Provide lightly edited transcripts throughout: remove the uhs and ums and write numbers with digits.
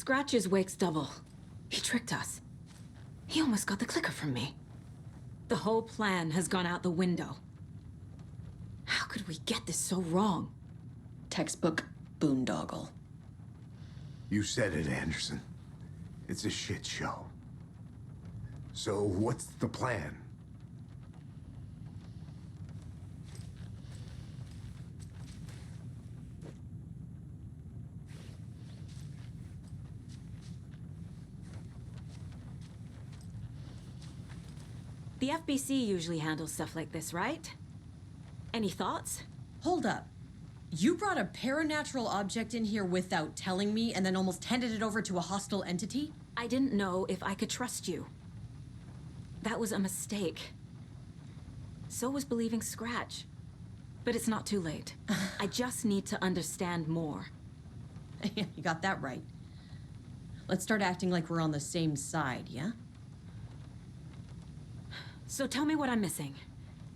Scratch is Wake's double. He tricked us. He almost got the clicker from me. The whole plan has gone out the window. How could we get this so wrong? Textbook boondoggle. You said it, Anderson. It's a shit show. So what's the plan? The FBC usually handles stuff like this, right? Any thoughts? Hold up. You brought a paranatural object in here without telling me and then almost handed it over to a hostile entity? I didn't know if I could trust you. That was a mistake. So was believing Scratch. But it's not too late. I just need to understand more. You got that right. Let's start acting like we're on the same side, yeah? So tell me what I'm missing.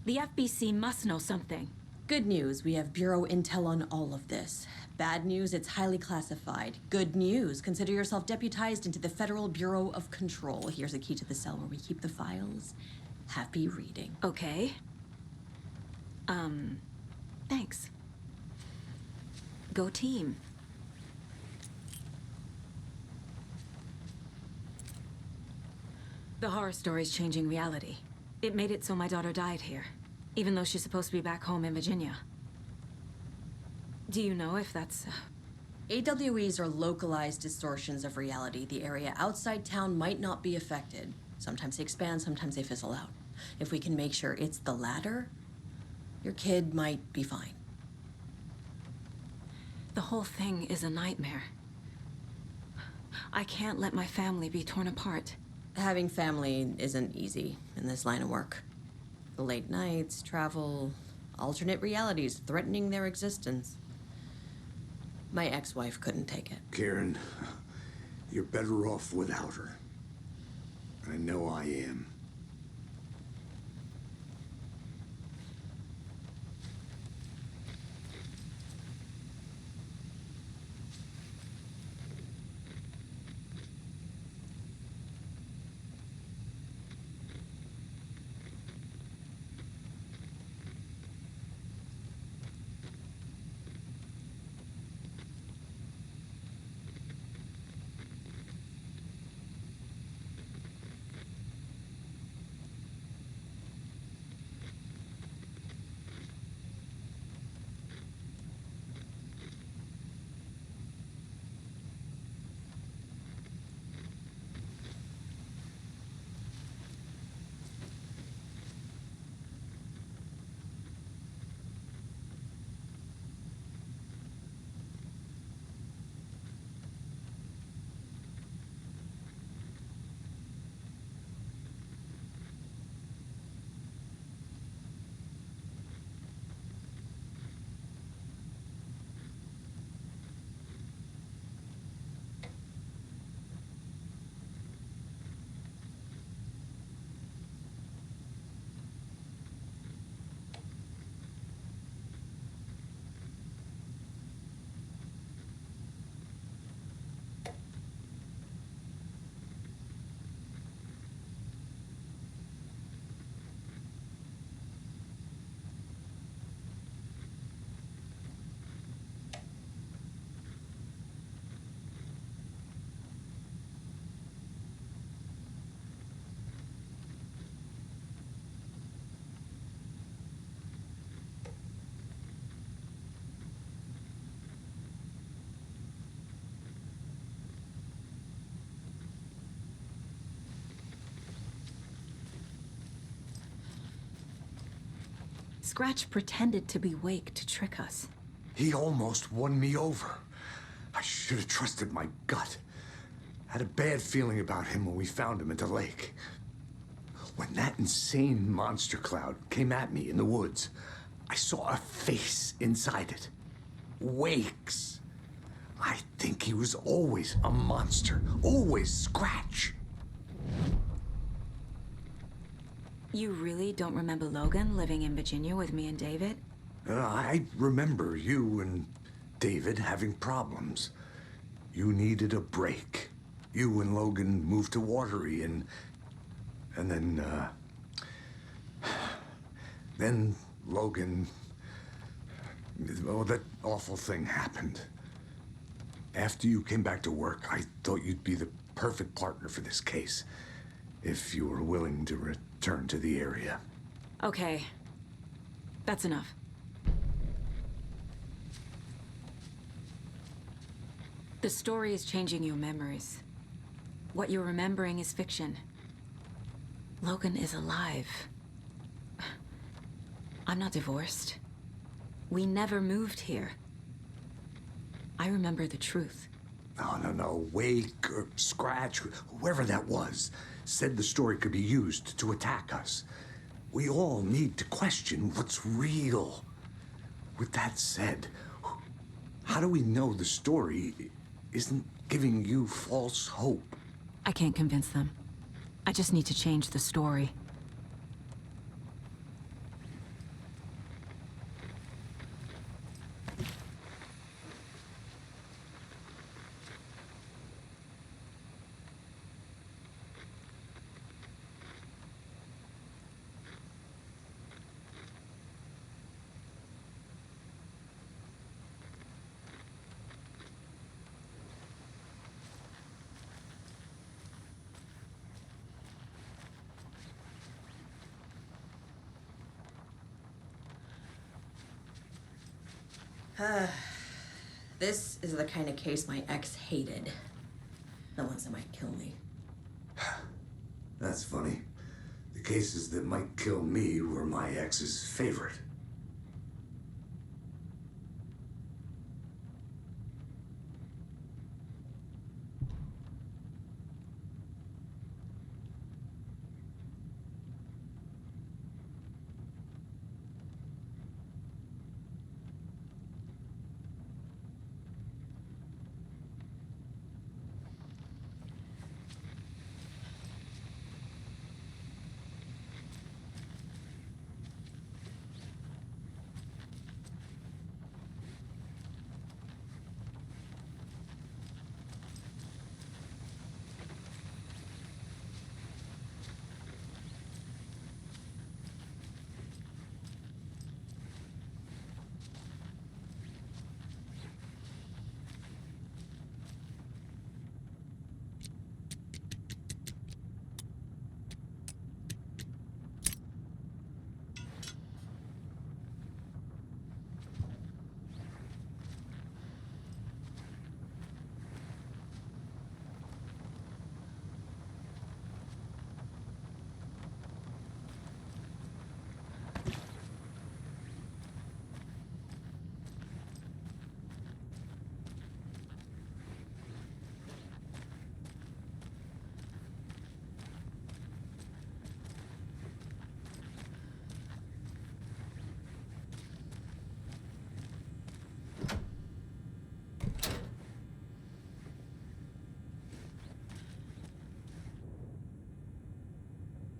The FBC must know something. Good news, we have Bureau intel on all of this. Bad news, it's highly classified. Good news, consider yourself deputized into the Federal Bureau of Control. Here's a key to the cell where we keep the files. Happy reading. Okay. Thanks. Go team. The horror story's changing reality. It made it so my daughter died here, even though she's supposed to be back home in Virginia. Do you know if that's... AWEs are localized distortions of reality. The area outside town might not be affected. Sometimes they expand, sometimes they fizzle out. If we can make sure it's the latter, your kid might be fine. The whole thing is a nightmare. I can't let my family be torn apart. Having family isn't easy in this line of work. The late nights, travel, alternate realities threatening their existence. My ex-wife couldn't take it. Karen, you're better off without her. I know I am. Scratch pretended to be Wake to trick us. He almost won me over. I should have trusted my gut. Had a bad feeling about him when we found him at the lake. When that insane monster cloud came at me in the woods, I saw a face inside it. Wake's. I think he was always a monster. Always Scratch. You really don't remember Logan living in Virginia with me and David? I remember you and David having problems. You needed a break. You and Logan moved to Watery, and then Logan... Oh, that awful thing happened. After you came back to work, I thought you'd be the perfect partner for this case, if you were willing to return to the area. Okay. That's enough. The story is changing your memories. What you're remembering is fiction. Logan is alive. I'm not divorced. We never moved here. I remember the truth. No. Wake or Scratch, whoever that was, said the story could be used to attack us. We all need to question what's real. With that said, how do we know the story isn't giving you false hope? I can't convince them. I just need to change the story. This is the kind of case my ex hated. The ones that might kill me. That's funny. The cases that might kill me were my ex's favorite.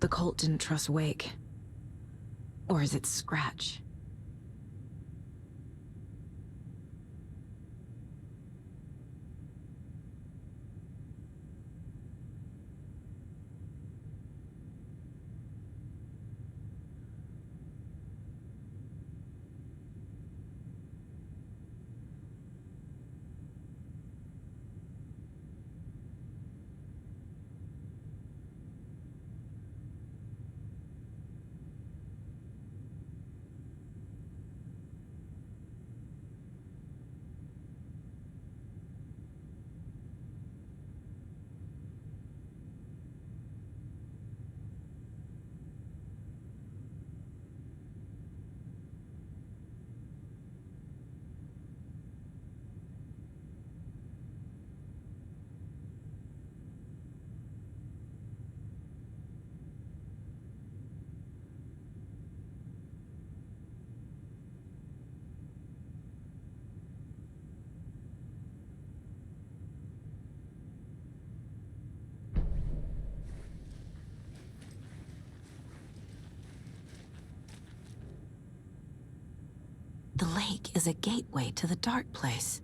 The cult didn't trust Wake. Or is it Scratch? The lake is a gateway to the dark place.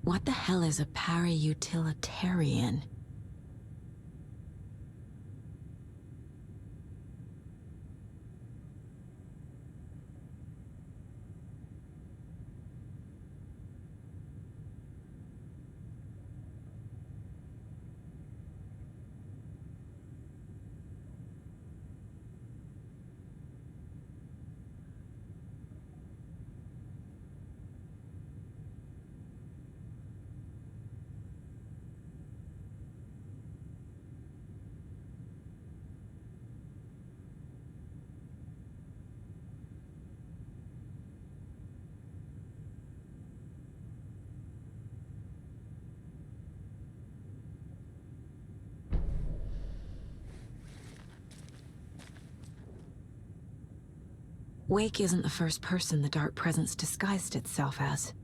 What the hell is a para-utilitarian? Wake isn't the first person the dark presence disguised itself as.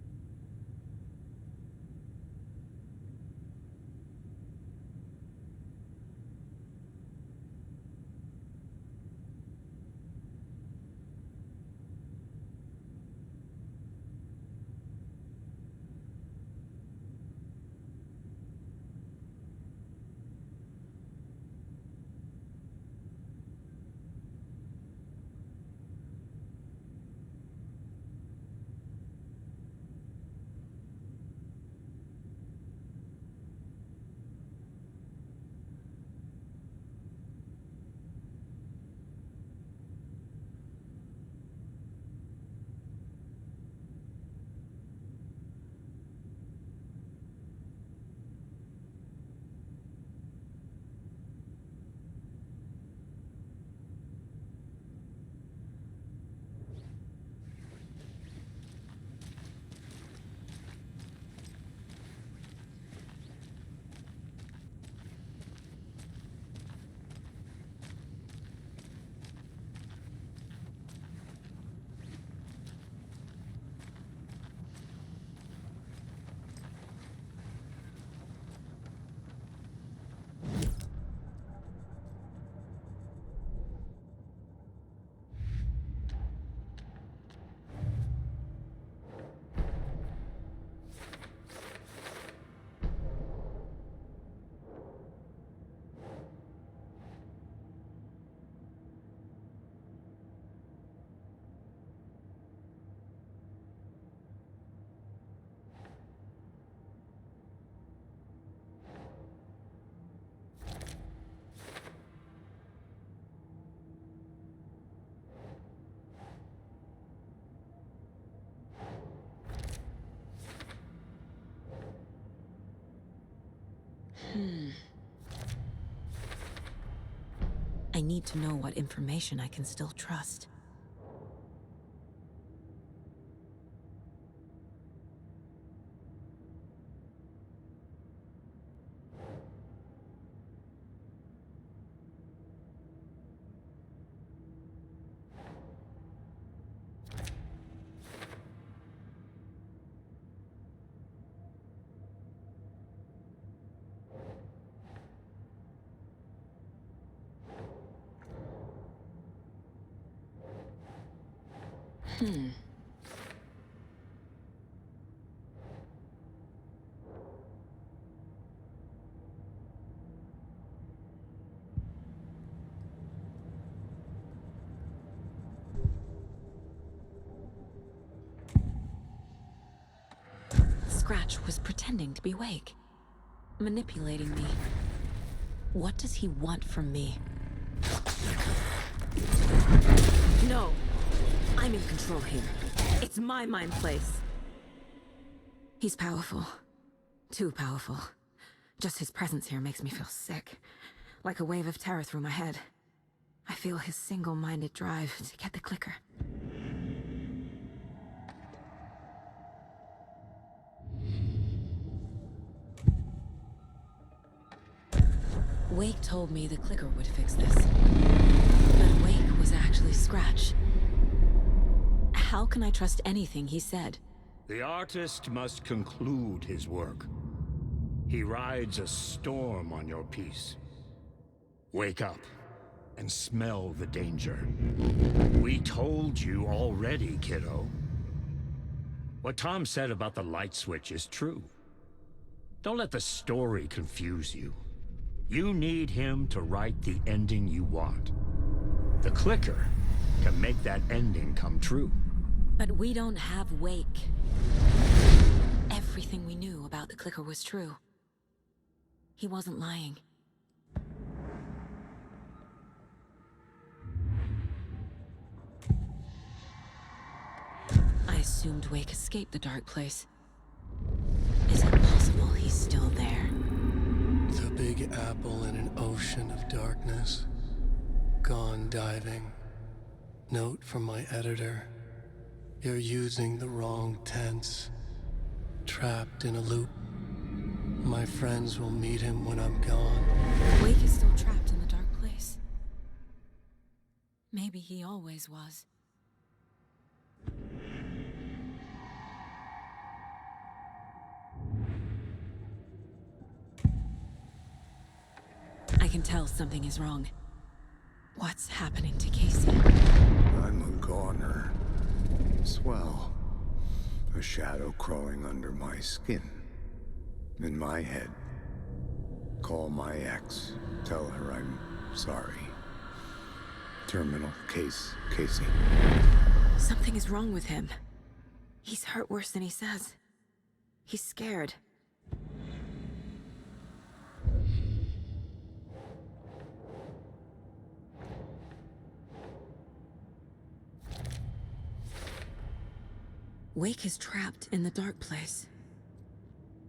I need to know what information I can still trust. Scratch was pretending to be Wake, manipulating me. What does he want from me? No! I'm in control here. It's my mind place. He's powerful. Too powerful. Just his presence here makes me feel sick. Like a wave of terror through my head. I feel his single-minded drive to get the clicker. Wake told me the clicker would fix this. But Wake was actually Scratch. How can I trust anything he said? The artist must conclude his work. He rides a storm on your piece. Wake up and smell the danger. We told you already, kiddo. What Tom said about the light switch is true. Don't let the story confuse you. You need him to write the ending you want. The clicker can make that ending come true. But we don't have Wake. Everything we knew about the clicker was true. He wasn't lying. I assumed Wake escaped the dark place. Is it possible he's still there? The Big Apple in an ocean of darkness. Gone diving. Note from my editor. You're using the wrong tense. Trapped in a loop. My friends will meet him when I'm gone. Wake is still trapped in the dark place. Maybe he always was. I can tell something is wrong. What's happening to Casey? I'm a goner. Swell. A shadow crawling under my skin. In my head. Call my ex. Tell her I'm sorry. Terminal case, Casey. Something is wrong with him. He's hurt worse than he says. He's scared. Wake is trapped in the dark place.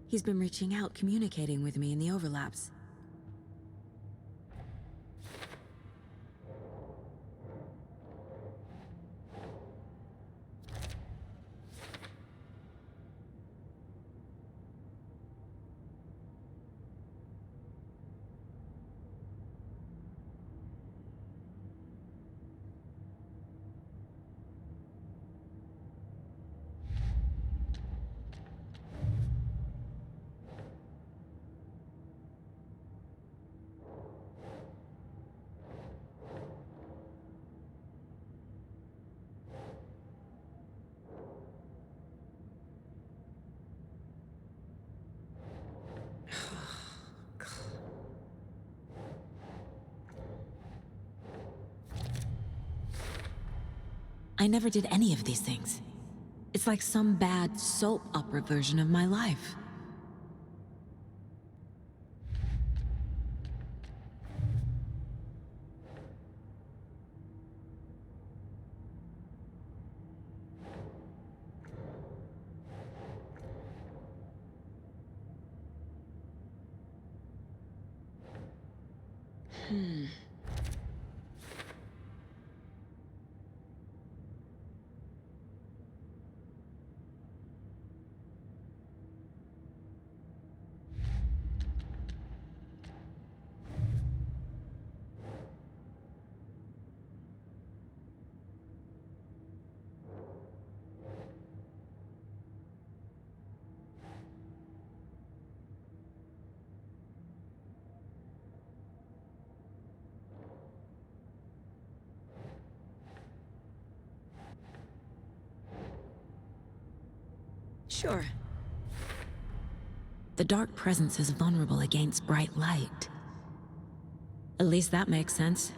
He's been reaching out, communicating with me in the overlaps. I never did any of these things. It's like some bad soap opera version of my life. Sure. The dark presence is vulnerable against bright light. At least that makes sense.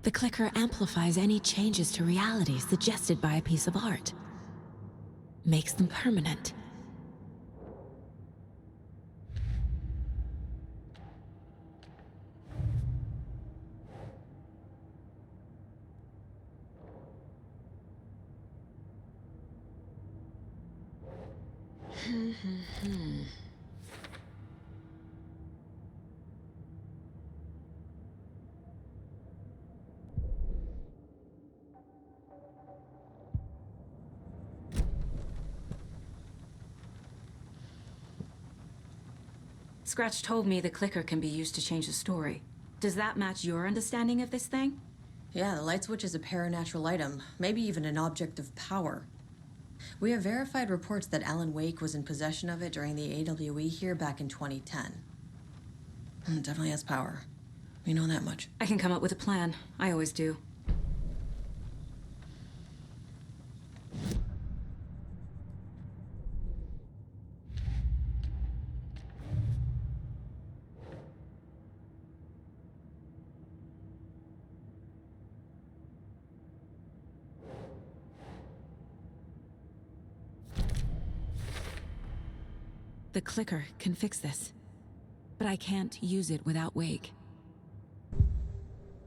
The clicker amplifies any changes to reality suggested by a piece of art. Makes them permanent. Scratch told me the clicker can be used to change the story. Does that match your understanding of this thing? Yeah, the light switch is a paranatural item, maybe even an object of power. We have verified reports that Alan Wake was in possession of it during the AWE here back in 2010. Definitely has power. We know that much. I can come up with a plan. I always do. The clicker can fix this, but I can't use it without Wake.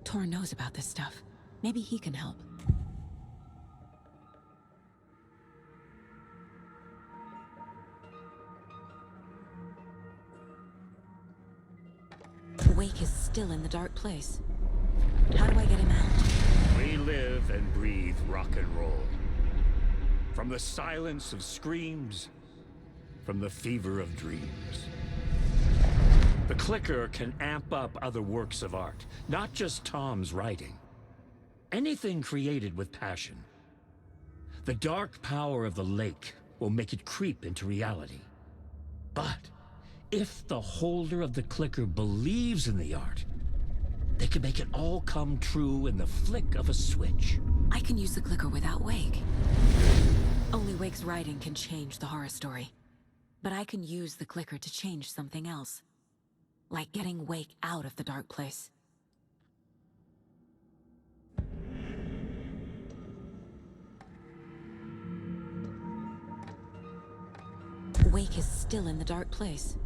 Tor knows about this stuff. Maybe he can help. Wake is still in the dark place. How do I get him out? We live and breathe rock and roll. From the silence of screams, from the fever of dreams. The clicker can amp up other works of art, not just Tom's writing. Anything created with passion. The dark power of the lake will make it creep into reality. But if the holder of the clicker believes in the art, they can make it all come true in the flick of a switch. I can use the clicker without Wake. Only Wake's writing can change the horror story. But I can use the clicker to change something else. Like getting Wake out of the dark place. Wake is still in the dark place.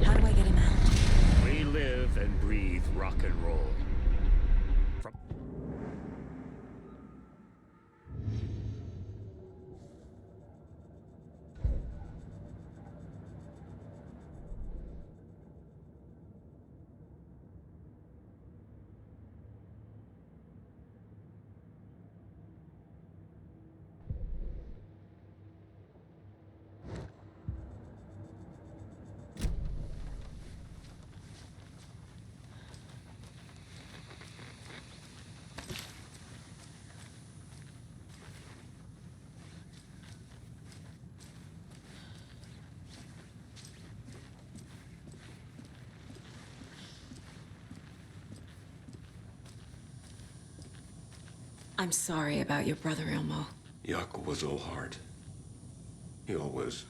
How do I get him out? We live and breathe rock and roll. From I'm sorry about your brother, Ilmo. Jaakko was all heart. He always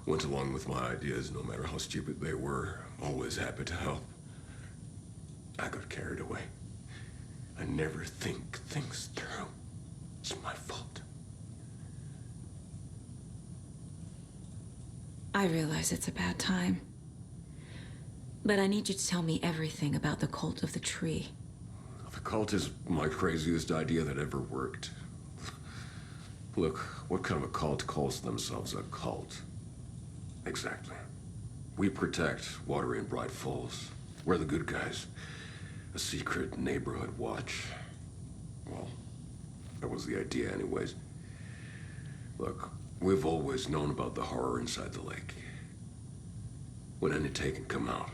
went along with my ideas, no matter how stupid they were. Always happy to help. I got carried away. I never think things through. It's my fault. I realize it's a bad time. But I need you to tell me everything about the cult of the tree. The cult is my craziest idea that ever worked. Look, what kind of a cult calls themselves a cult? Exactly. We protect Water in Bright Falls. We're the good guys. A secret neighborhood watch. Well, that was the idea anyways. Look, we've always known about the horror inside the lake. When any Taken come out,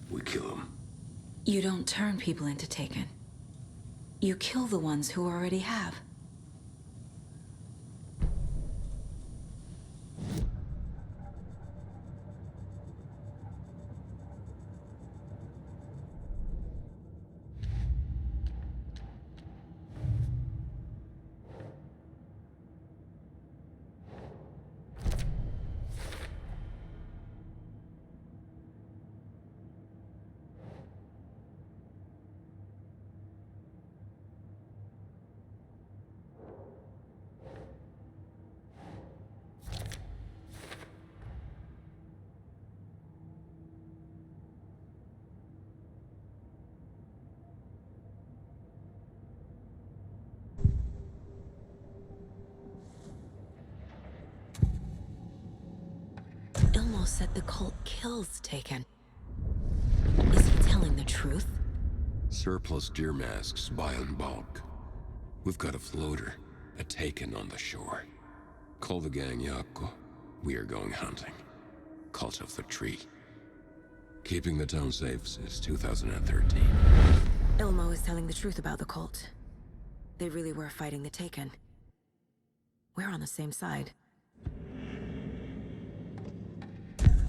we kill them. You don't turn people into Taken. You kill the ones who already have. Ilmo said the cult kills Taken. Is he telling the truth? Surplus deer masks buy in bulk. We've got a floater, a Taken on the shore. Call the gang, Jaakko. We are going hunting. Cult of the Tree. Keeping the town safe since 2013. Ilmo is telling the truth about the cult. They really were fighting the Taken. We're on the same side.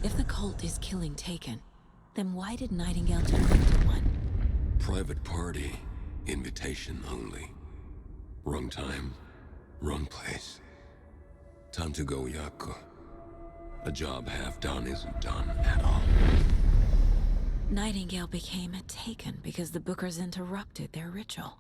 If the cult is killing Taken, then why did Nightingale turn into one? Private party, invitation only. Wrong time, wrong place. Time to go, Yaku. A job half done isn't done at all. Nightingale became a Taken because the Bookers interrupted their ritual.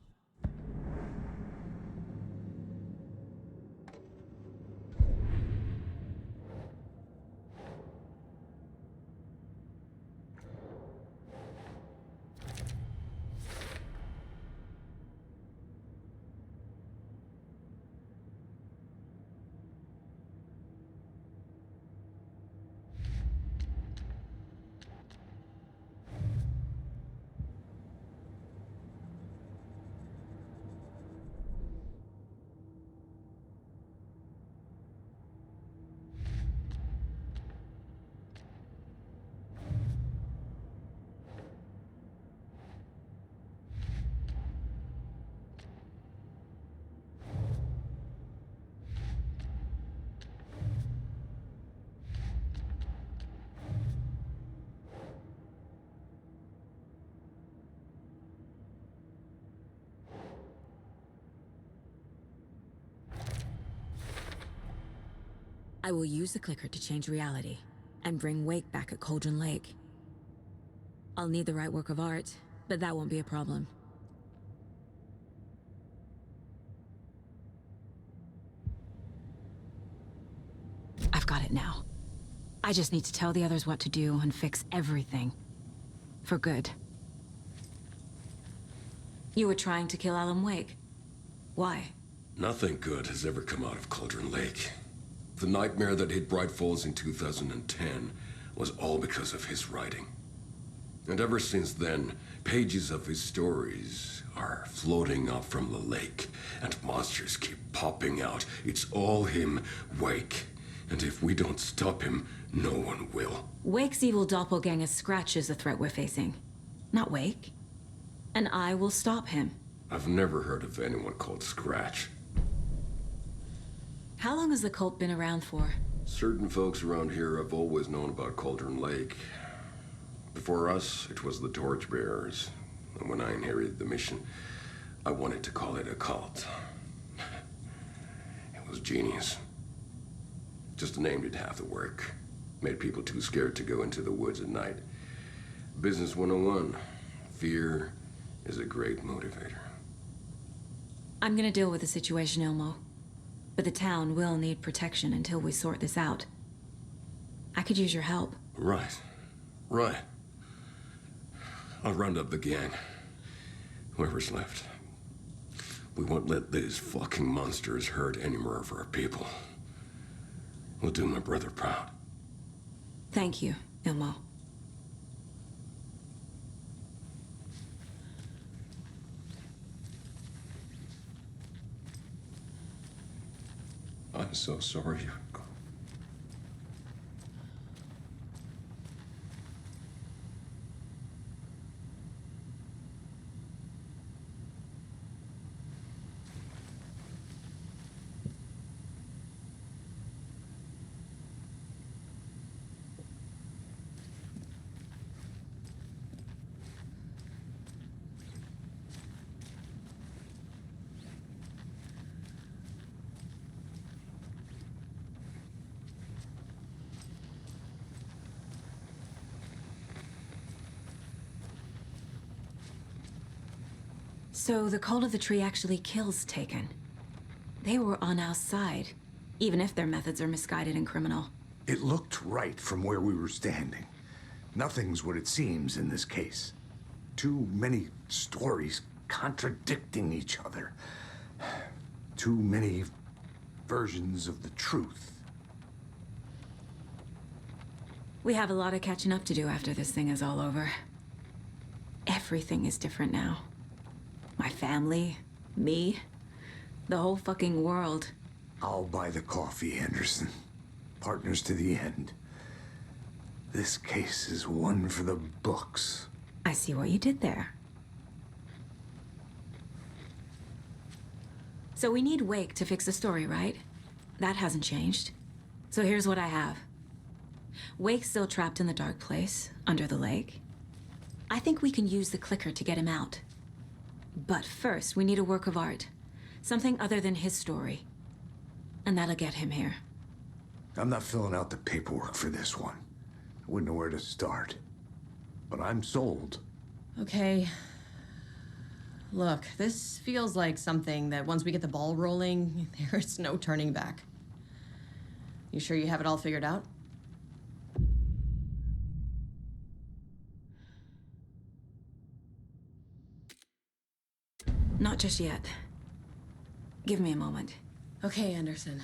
I will use the clicker to change reality and bring Wake back at Cauldron Lake. I'll need the right work of art, but that won't be a problem. I've got it now. I just need to tell the others what to do and fix everything. For good. You were trying to kill Alan Wake. Why? Nothing good has ever come out of Cauldron Lake. The nightmare that hit Bright Falls in 2010 was all because of his writing. And ever since then, pages of his stories are floating up from the lake, and monsters keep popping out. It's all him, Wake. And if we don't stop him, no one will. Wake's evil doppelganger Scratch is the threat we're facing, not Wake. And I will stop him. I've never heard of anyone called Scratch. How long has the cult been around for? Certain folks around here have always known about Cauldron Lake. Before us, it was the Torchbearers. And when I inherited the mission, I wanted to call it a cult. It was genius. Just a name did half the work. Made people too scared to go into the woods at night. Business 101. Fear is a great motivator. I'm gonna deal with the situation, Ilmo. But the town will need protection until we sort this out. I could use your help. Right. Right. I'll round up the gang. Whoever's left. We won't let these fucking monsters hurt any more of our people. We'll do my brother proud. Thank you, Ilmo. I'm so sorry, Yoko. So the Cult of the Tree actually kills Taken. They were on our side, even if their methods are misguided and criminal. It looked right from where we were standing. Nothing's what it seems in this case. Too many stories contradicting each other. Too many versions of the truth. We have a lot of catching up to do after this thing is all over. Everything is different now. My family, me, the whole fucking world. I'll buy the coffee, Anderson. Partners to the end. This case is one for the books. I see what you did there. So we need Wake to fix the story, right? That hasn't changed. So here's what I have. Wake's still trapped in the dark place, under the lake. I think we can use the clicker to get him out. But first, we need a work of art. Something other than his story. And that'll get him here. I'm not filling out the paperwork for this one. I wouldn't know where to start. But I'm sold. Okay. Look, this feels like something that once we get the ball rolling, there's no turning back. You sure you have it all figured out? Not just yet. Give me a moment. Okay, Anderson.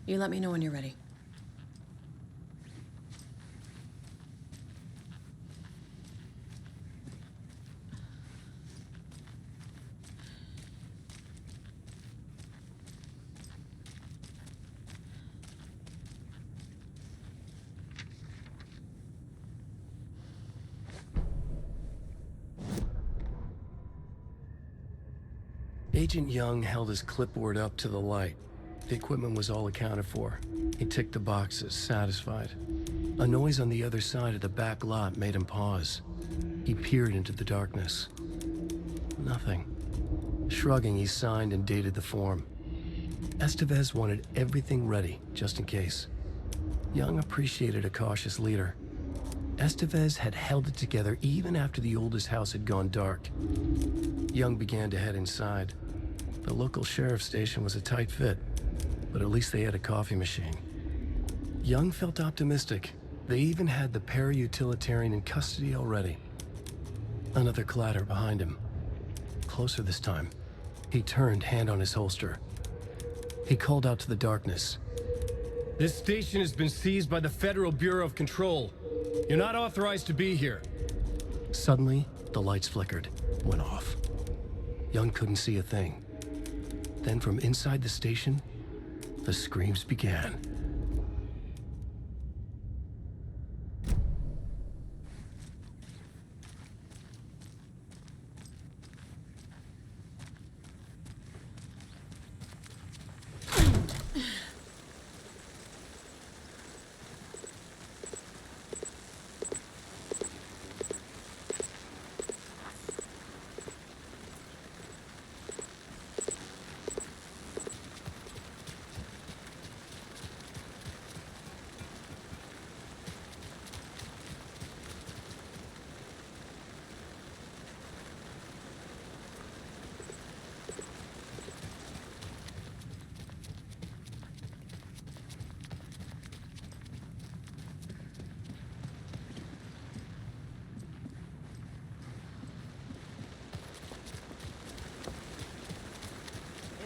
You let me know when you're ready. Agent Young held his clipboard up to the light. The equipment was all accounted for. He ticked the boxes, satisfied. A noise on the other side of the back lot made him pause. He peered into the darkness. Nothing. Shrugging, he signed and dated the form. Estevez wanted everything ready, just in case. Young appreciated a cautious leader. Estevez had held it together even after the oldest house had gone dark. Young began to head inside. The local sheriff's station was a tight fit, but at least they had a coffee machine. Young felt optimistic. They even had the para-utilitarian in custody already. Another clatter behind him. Closer this time. He turned, hand on his holster. He called out to the darkness. This station has been seized by the Federal Bureau of Control. You're not authorized to be here. Suddenly, the lights flickered, went off. Young couldn't see a thing. Then from inside the station, the screams began.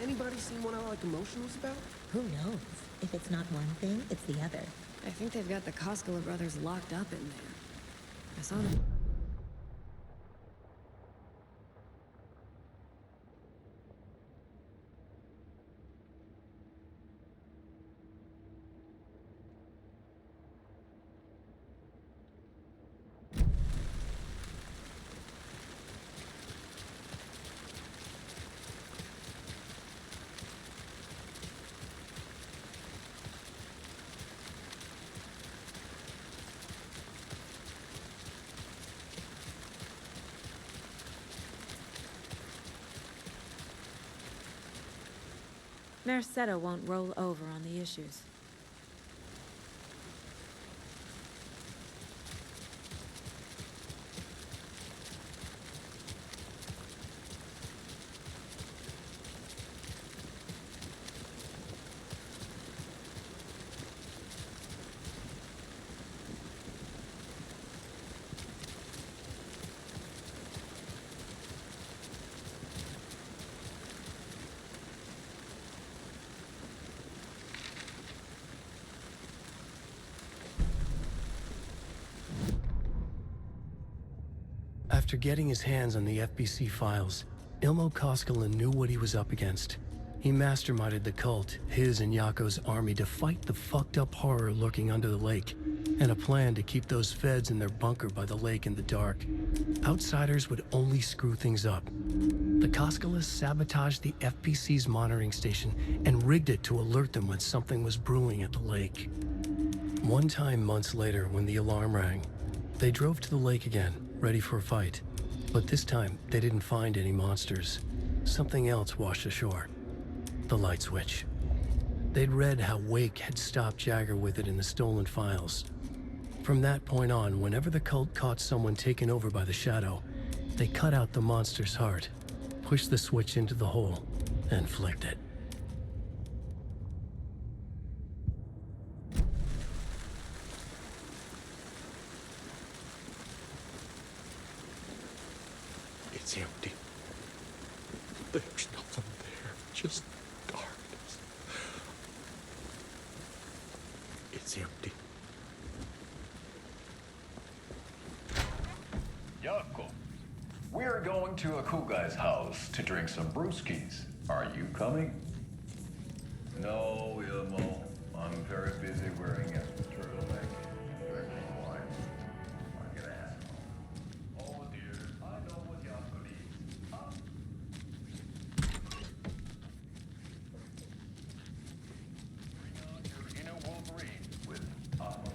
Anybody seen what Allied Commotion was about? Who knows? If it's not one thing, it's the other. I think they've got the Koskela brothers locked up in there. I saw them. Mercado won't roll over on the issues. After getting his hands on the FBC files, Ilmo Koskela knew what he was up against. He masterminded the cult, his and Yako's army, to fight the fucked up horror lurking under the lake, and a plan to keep those feds in their bunker by the lake in the dark. Outsiders would only screw things up. The Koskalists sabotaged the FPC's monitoring station and rigged it to alert them when something was brewing at the lake. One time months later, when the alarm rang, they drove to the lake again, ready for a fight. But this time, they didn't find any monsters. Something else washed ashore. The light switch. They'd read how Wake had stopped Jagger with it in the stolen files. From that point on, whenever the cult caught someone taken over by the Shadow, they cut out the monster's heart, pushed the switch into the hole, and flicked it. It's empty. There's nothing there, just darkness. It's empty. Jakob, we're going to a cool guy's house to drink some brewskis. Are you coming? No, Ilmo. I'm very busy wearing a turtleneck and drinking wine. Like an asshole. Oh dear, I know what Jakob needs. Huh? Bring on your inner Wolverine with Papa.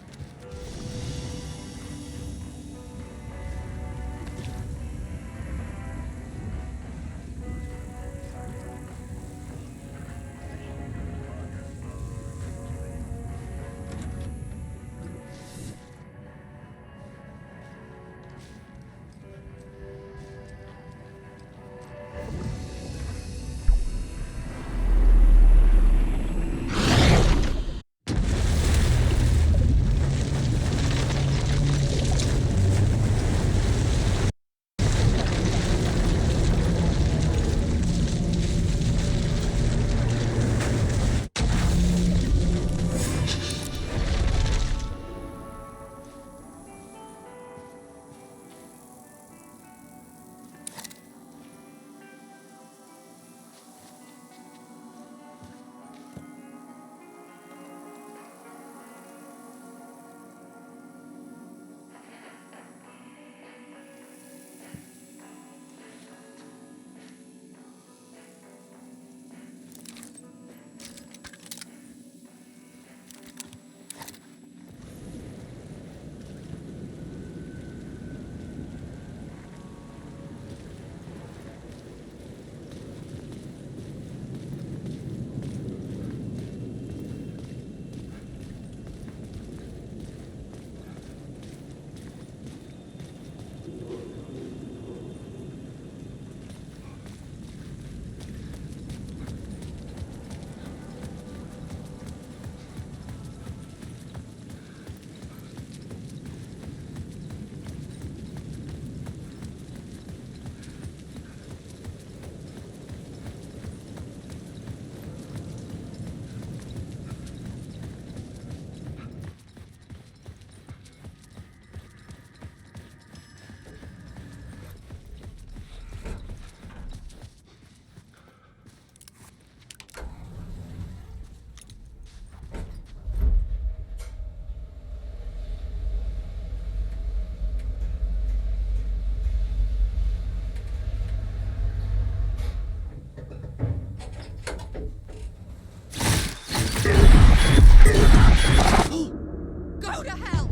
Go to hell!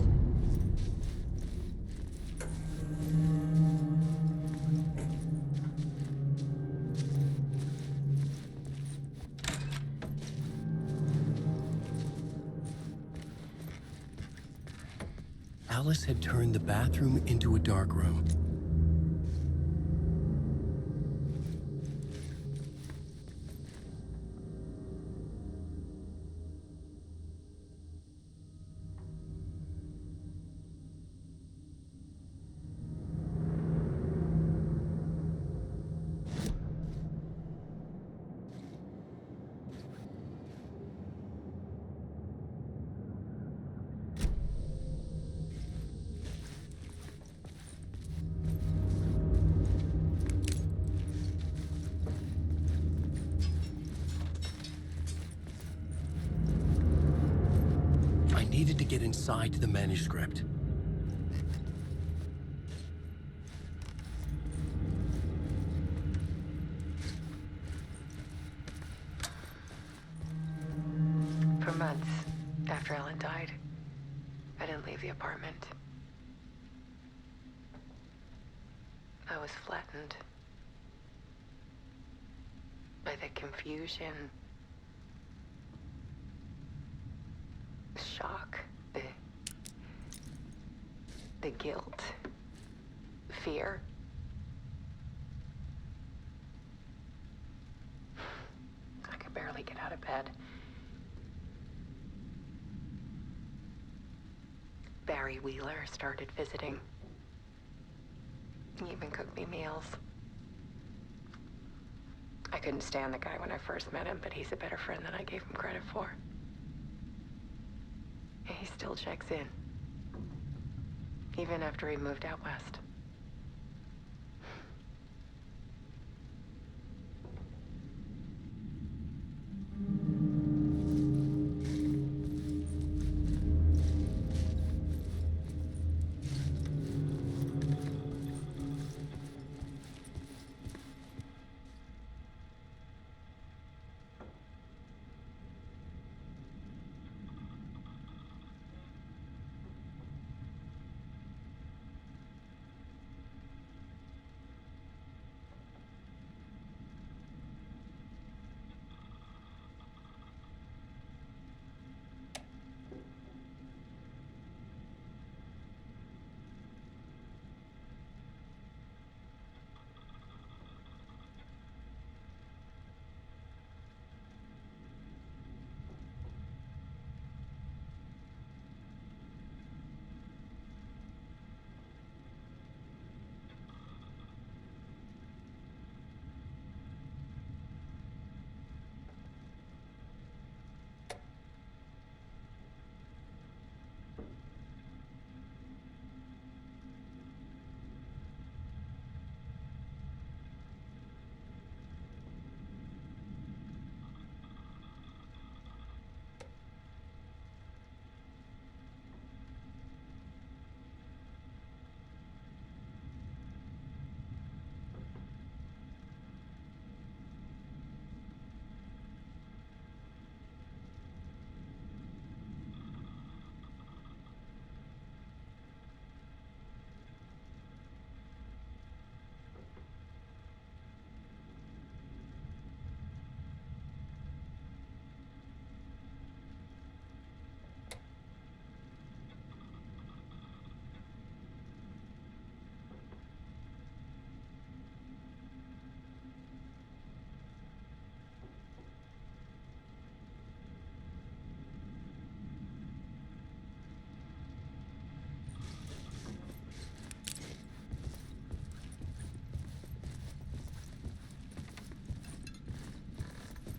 Alice had turned the bathroom into a dark room. I needed to get inside the manuscript. For months after Ellen died, I didn't leave the apartment. I was flattened by the confusion, the shock, the guilt, fear. I could barely get out of bed. Barry Wheeler started visiting. He even cooked me meals. I couldn't stand the guy when I first met him, but he's a better friend than I gave him credit for. And he still checks in, even after he moved out west.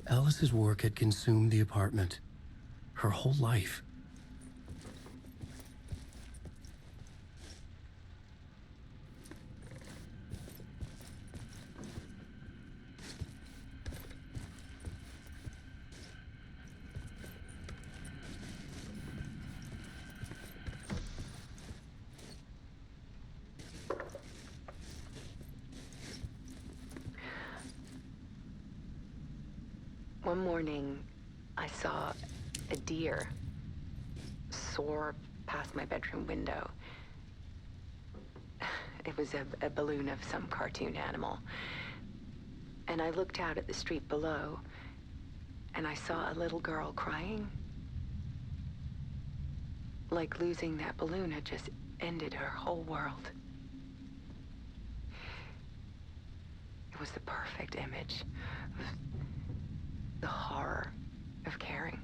Alice's work had consumed the apartment. Her whole life. One morning, I saw a deer soar past my bedroom window. It was a balloon of some cartoon animal. And I looked out at the street below, and I saw a little girl crying. Like losing that balloon had just ended her whole world. It was the perfect image of the horror of caring.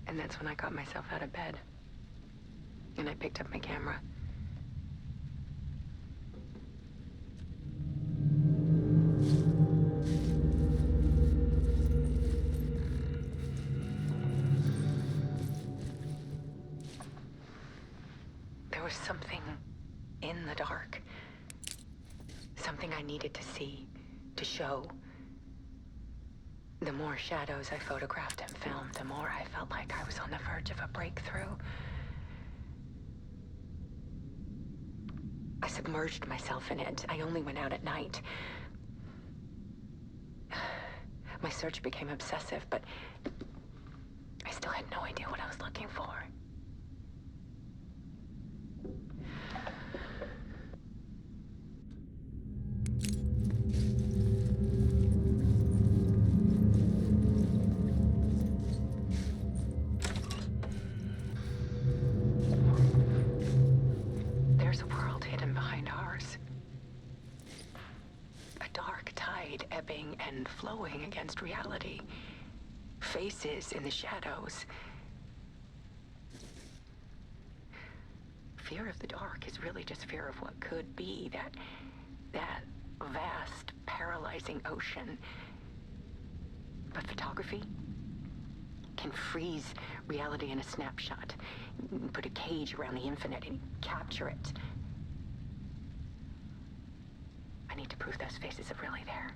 And that's when I got myself out of bed. And I picked up my camera. There was something in the dark. Something I needed to see, to show. The more shadows I photographed and filmed, the more I felt like I was on the verge of a breakthrough. I submerged myself in it. I only went out at night. My search became obsessive, but I still had no idea what I was looking for. There's a world hidden behind ours. A dark tide ebbing and flowing against reality. Faces in the shadows. Fear of the dark is really just fear of what could be, that vast, paralyzing ocean. But photography can freeze reality in a snapshot. Put a cage around the infinite and capture it. I need to prove those faces are really there.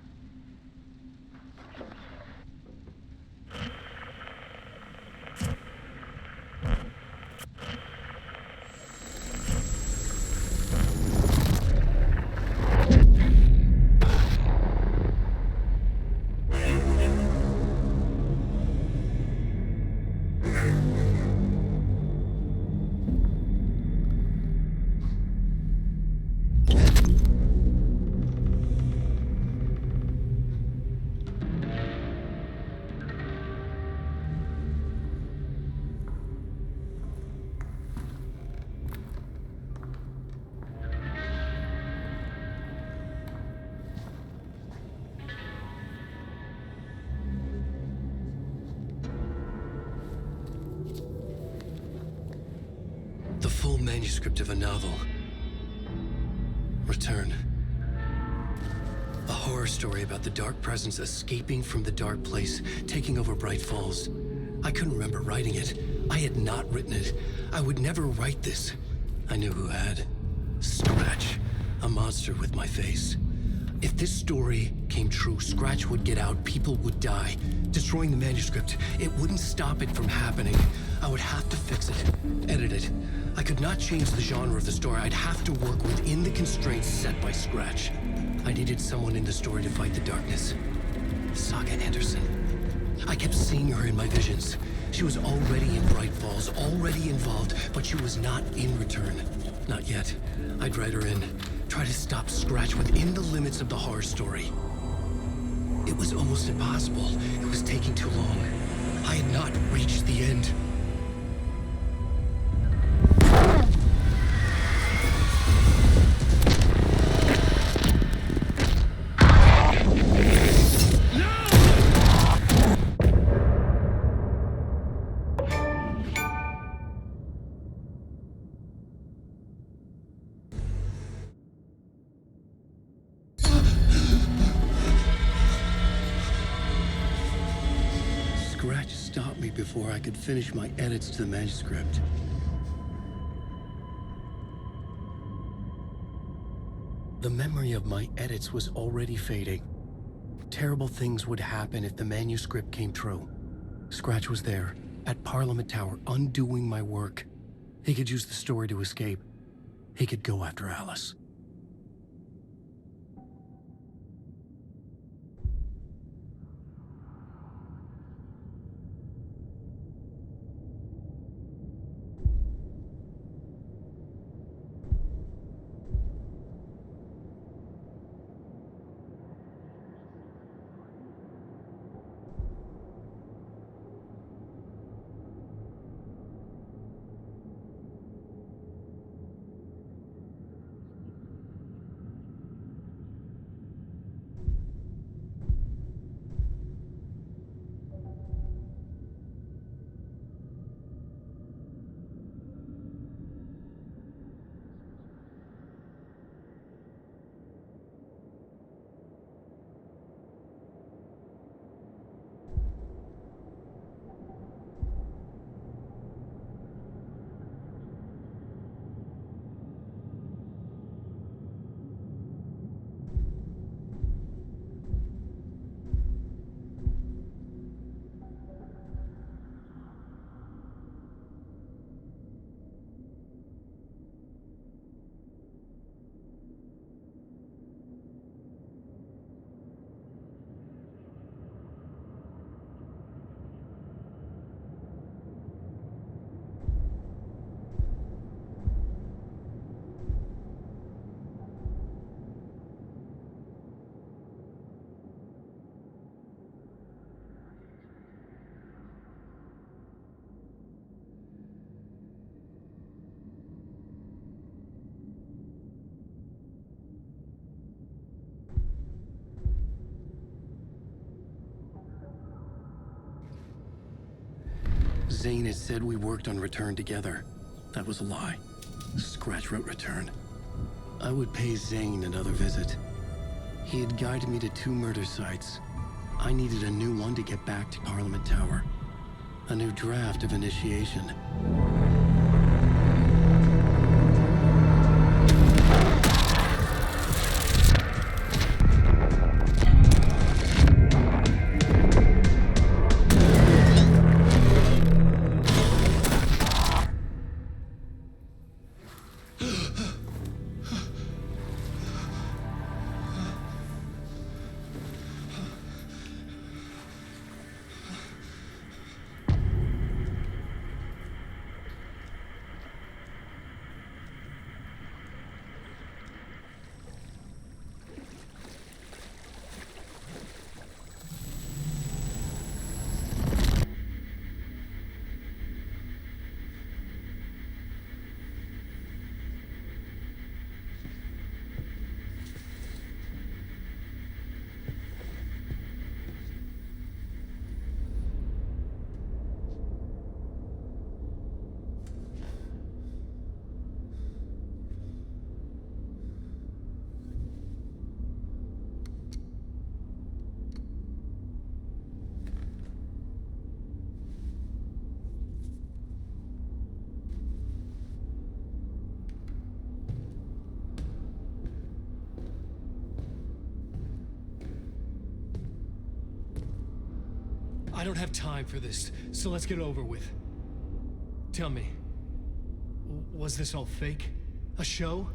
The full manuscript of a novel. Return. A horror story about the dark presence escaping from the dark place, taking over Bright Falls. I couldn't remember writing it. I had not written it. I would never write this. I knew who had. Scratch. A monster with my face. If this story came true, Scratch would get out, people would die. Destroying the manuscript, it wouldn't stop it from happening. I would have to fix it, edit it. I could not change the genre of the story. I'd have to work within the constraints set by Scratch. I needed someone in the story to fight the darkness. Saga Anderson. I kept seeing her in my visions. She was already in Bright Falls, already involved, but she was not in Return. Not yet. I'd write her in. Try to stop Scratch within the limits of the horror story. It was almost impossible. It was taking too long. I had not reached the end. Scratch stopped me before I could finish my edits to the manuscript. The memory of my edits was already fading. Terrible things would happen if the manuscript came true. Scratch was there, at Parliament Tower, undoing my work. He could use the story to escape. He could go after Alice. Zane had said we worked on Return together. That was a lie. Scratch wrote Return. I would pay Zane another visit. He had guided me to 2 murder sites. I needed a new one to get back to Parliament Tower. A new draft of initiation. I don't have time for this, so let's get over with. Tell me, was this all fake? A show?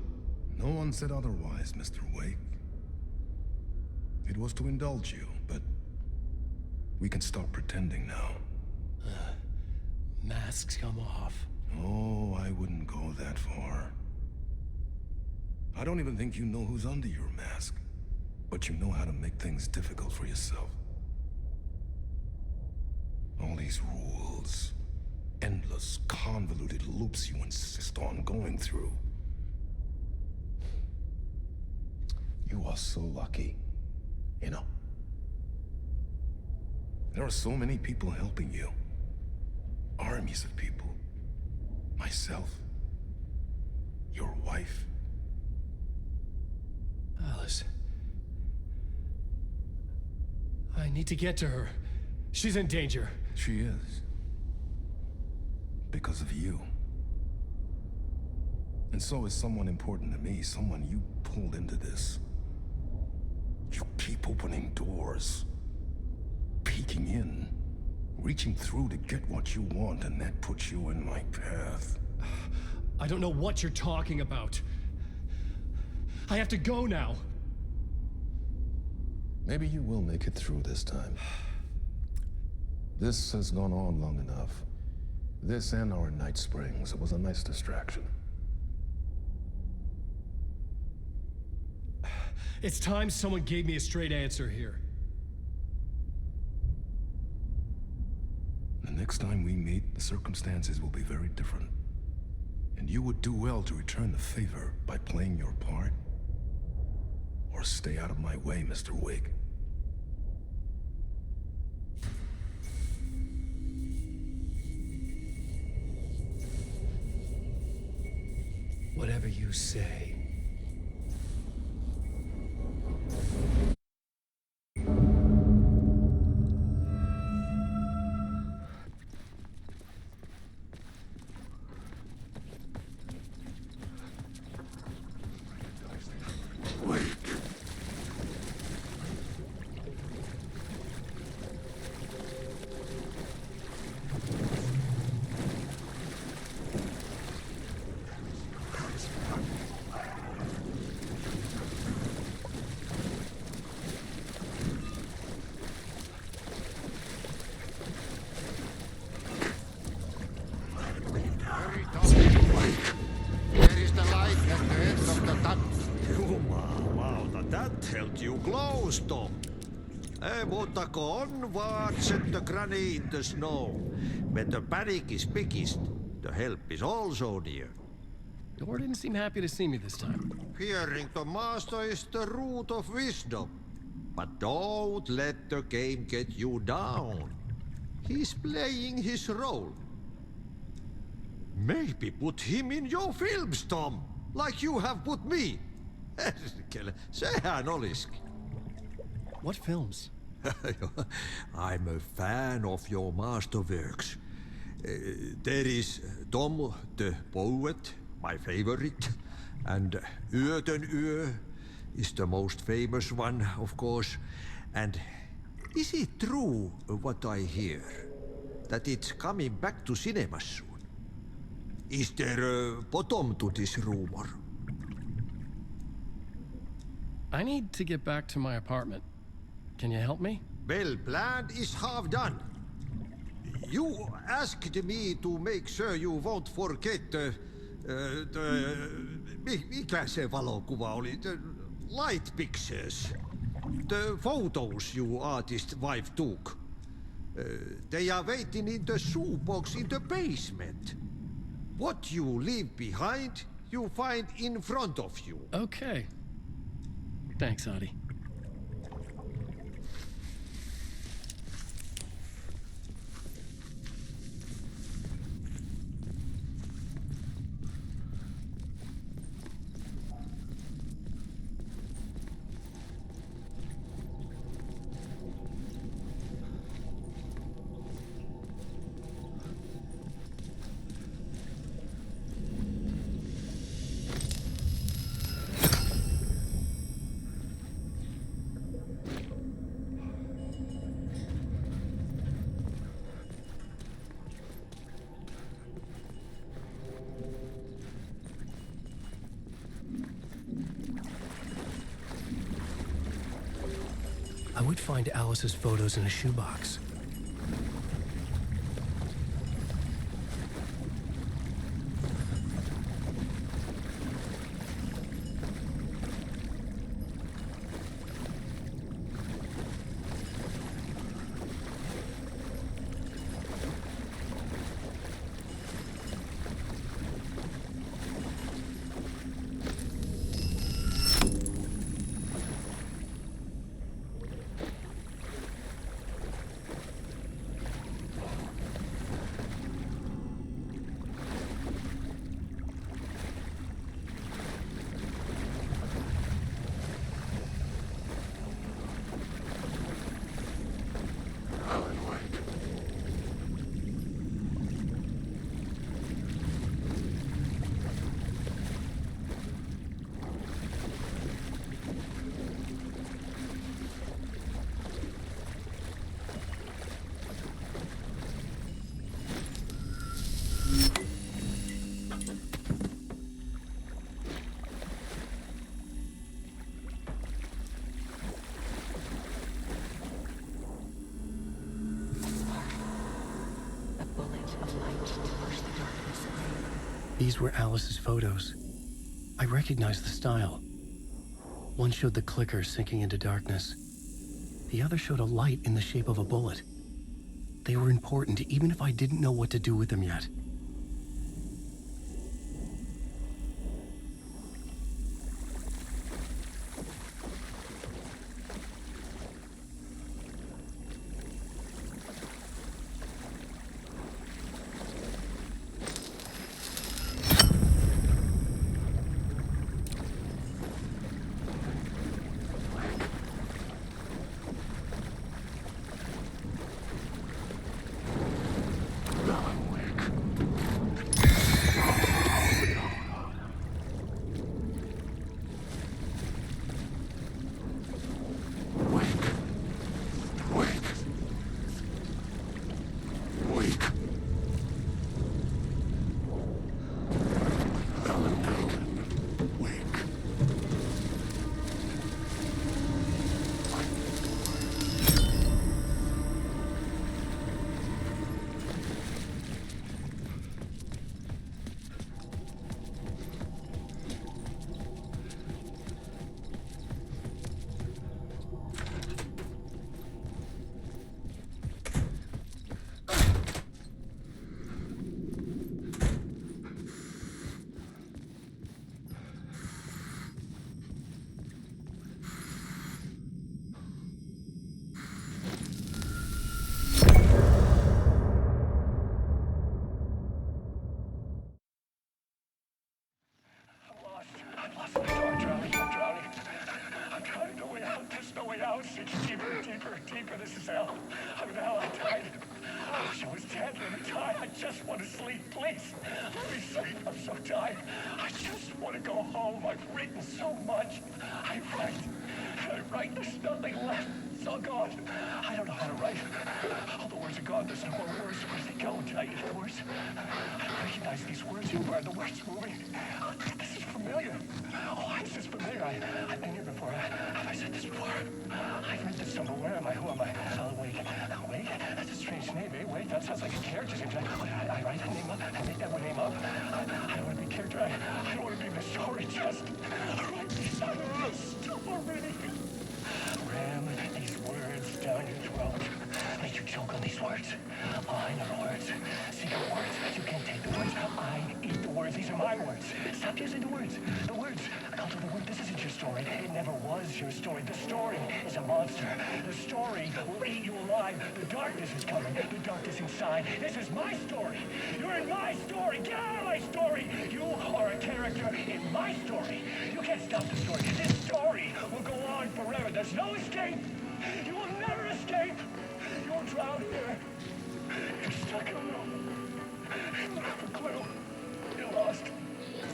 No one said otherwise, Mr. Wake. It was to indulge you, but we can stop pretending now. Masks come off. Oh, I wouldn't go that far. I don't even think you know who's under your mask, but you know how to make things difficult for yourself. All these rules, endless, convoluted loops you insist on going through. You are so lucky, you know. There are so many people helping you. Armies of people. Myself. Your wife. Alice. I need to get to her. She's in danger. She is. Because of you. And so is someone important to me, someone you pulled into this. You keep opening doors. Peeking in. Reaching through to get what you want, and that puts you in my path. I don't know what you're talking about. I have to go now. Maybe you will make it through this time. This has gone on long enough. This and our night springs. It was a nice distraction. It's time someone gave me a straight answer here. The next time we meet, the circumstances will be very different. And you would do well to return the favor by playing your part. Or stay out of my way, Mr. Wake. Whatever you say. On what set the granny in the snow. When the panic is biggest, the help is also near. Door didn't seem happy to see me this time. Hearing the master is the root of wisdom. But don't let the game get you down. He's playing his role. Maybe put him in your films, Tom, like you have put me. Sehän olisikin. What films? I'm a fan of your masterworks. There is Tom the Poet, my favorite, and Yötön Yö is the most famous one, of course. And is it true what I hear, that it's coming back to cinemas soon? Is there a bottom to this rumor? I need to get back to my apartment. Can you help me? Well, plan is half done. You asked me to make sure you won't forget mikä se valokuva oli? The light pictures. The photos your artist wife took. They are waiting in the shoebox in the basement. What you leave behind, you find in front of you. Okay. Thanks, Adi. I would find Alice's photos in a shoebox. These were Alice's photos. I recognized the style. One showed the clicker sinking into darkness. The other showed a light in the shape of a bullet. They were important, even if I didn't know what to do with them yet. This is hell. I'm in hell. I died. I wish I was dead. Let me die. I just want to sleep, please. Let me sleep. I'm so tired. I just want to go home. I've written so much. I write. There's nothing left. It's all gone. I don't know how to write. All the words are gone. There's no more words. Where'd they go? Did I eat the words? I recognize these words. Who are the words moving? Oh, this is familiar. Oh, why is this familiar? I've been here before. Have I said this before? I've read this somewhere. Where am I? Who am I? Oh, wait. Wait. That's a strange name, eh? Wait, that sounds like a character's name. I write a name up. I make that one name up. I don't want to be a character. I don't want to be in the story. Just write these out of the story. Ram these words down your throat. Let you choke on these words. I know the words. Secret words. You can't take the words. I eat the words. These are my words. Stop using the words. The words. I call it the word. This isn't your story. It never was your story. The story is a monster. The story will eat you alive. The darkness is coming. The darkness inside. This is my story. You're in my story. Get out of my story. You are a character in my story. You can't stop the story. This story will go on forever. There's no escape. You will never escape. You will drown here. You're stuck in a room. You don't have a clue. You're lost.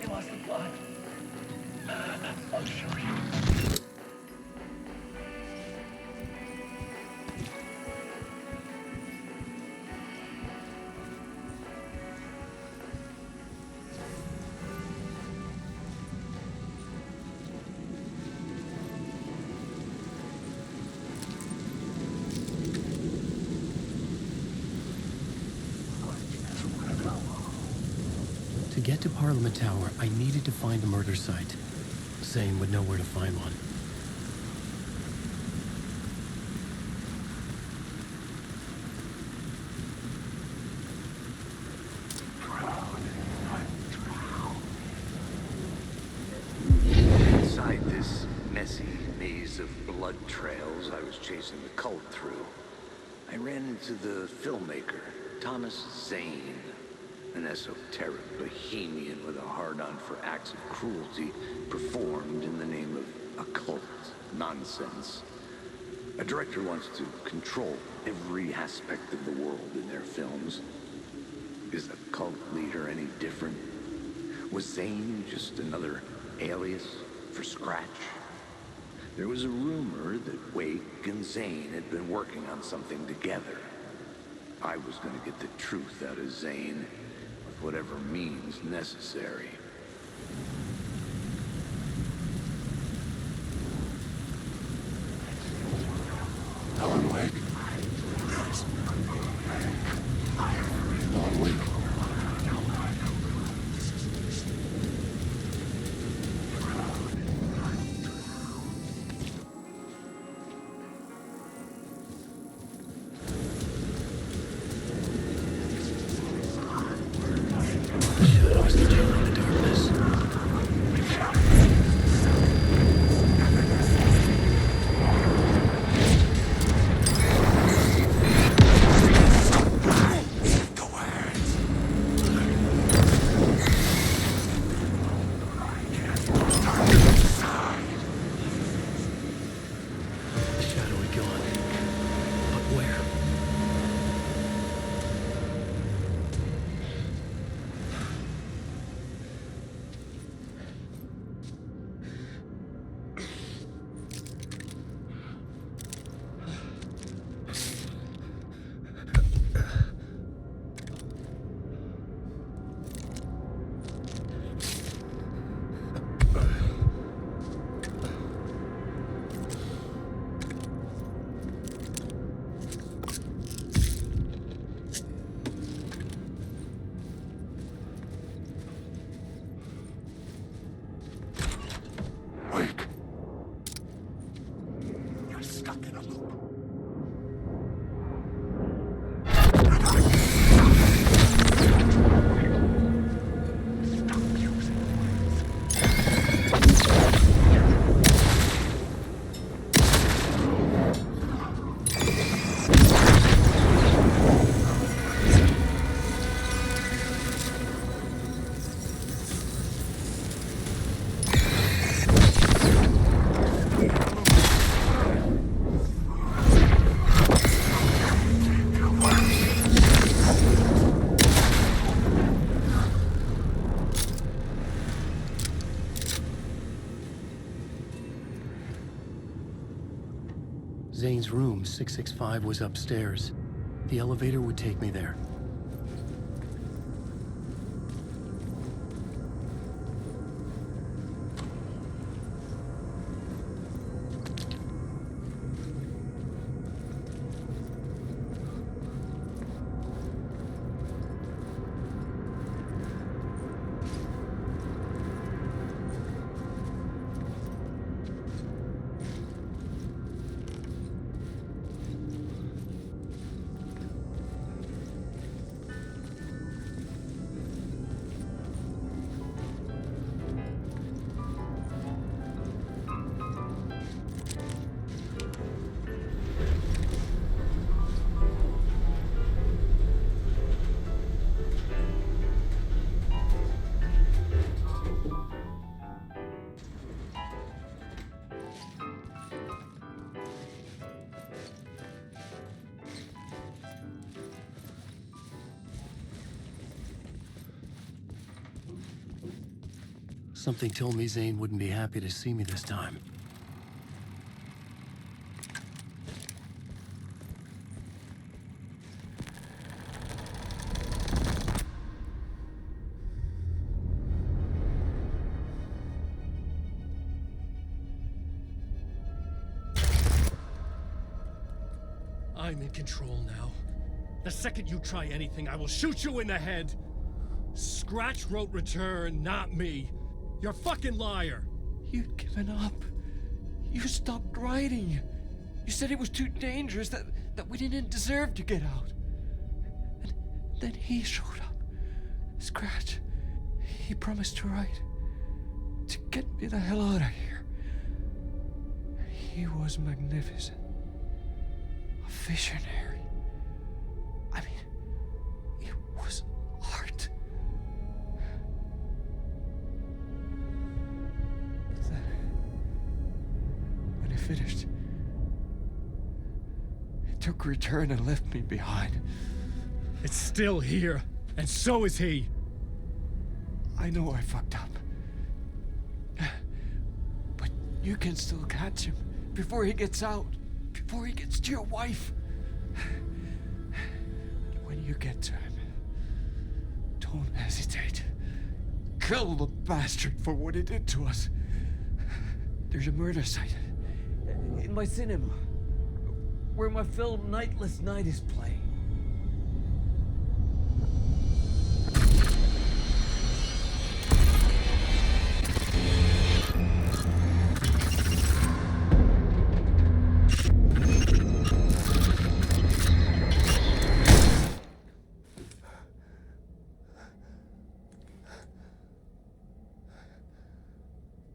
You lost the plot. I'll show you. To get to Parliament Tower, I needed to find a murder site. Zane would know where to find one. Inside this messy maze of blood trails I was chasing the cult through, I ran into the filmmaker, Thomas Zane. An esoteric bohemian with a hard-on for acts of cruelty performed in the name of occult nonsense. A director wants to control every aspect of the world in their films. Is the cult leader any different? Was Zane just another alias for Scratch? There was a rumor that Wake and Zane had been working on something together. I was going to get the truth out of Zane, whatever means necessary. Alan Wake. Alan Wake. Zane's room, 665, was upstairs. The elevator would take me there. Something told me Zane wouldn't be happy to see me this time. I'm in control now. The second you try anything, I will shoot you in the head. Scratch wrote return, not me. You're a fucking liar. You'd given up. You stopped writing. You said it was too dangerous, that we didn't deserve to get out. And then he showed up. Scratch. He promised to write. To get me the hell out of here. He was magnificent. A visionary. I mean, it was art. But then, when he finished, he took a return and left me behind. It's still here, and so is he. I know I fucked up. But you can still catch him before he gets out, before he gets to your wife. When you get to him, don't hesitate. Kill the bastard for what he did to us. There's a murder site in my cinema where my film Nightless Night is playing.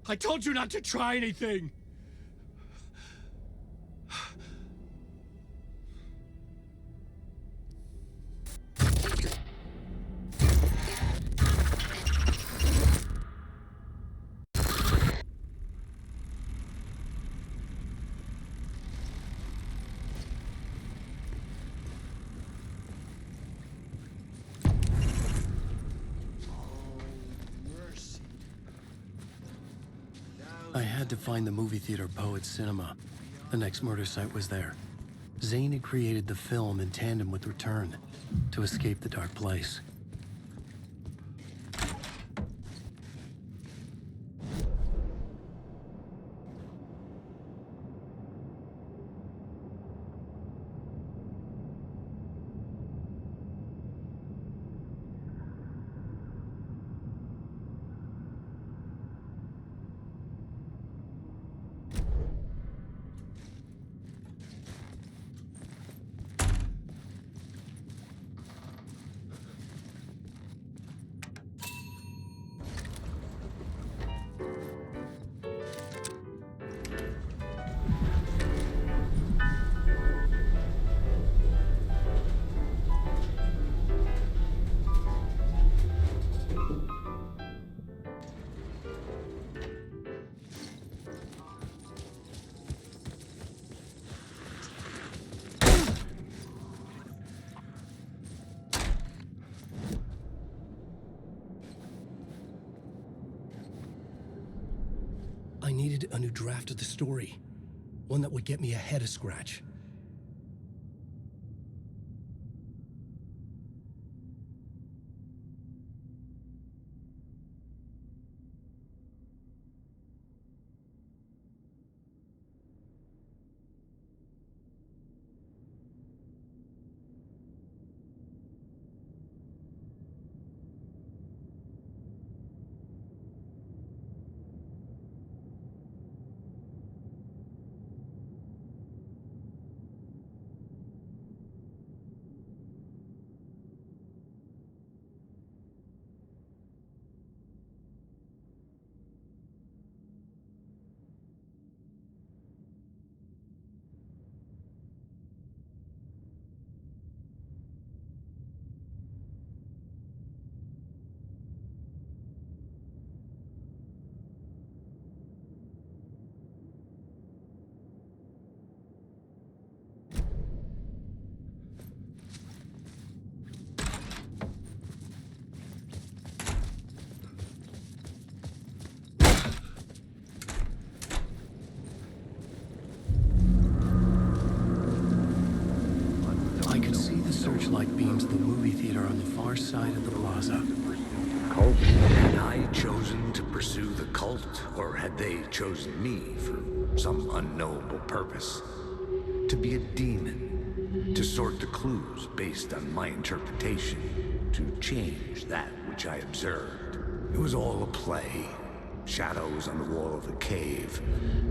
I told you not to try anything! I had to find the movie theater Poet Cinema. The next murder site was there. Zane had created the film in tandem with Return to escape the dark place. I needed a new draft of the story. One that would get me ahead of Scratch. I could see the searchlight beams of the movie theater on the far side of the plaza. Cult? Had I chosen to pursue the cult, or had they chosen me for some unknowable purpose? To be a demon, to sort the clues based on my interpretation, to change that which I observed. It was all a play. Shadows on the wall of a cave,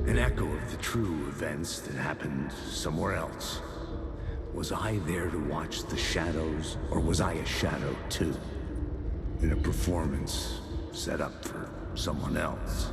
an echo of the true events that happened somewhere else. Was I there to watch the shadows, or was I a shadow too? In a performance set up for someone else.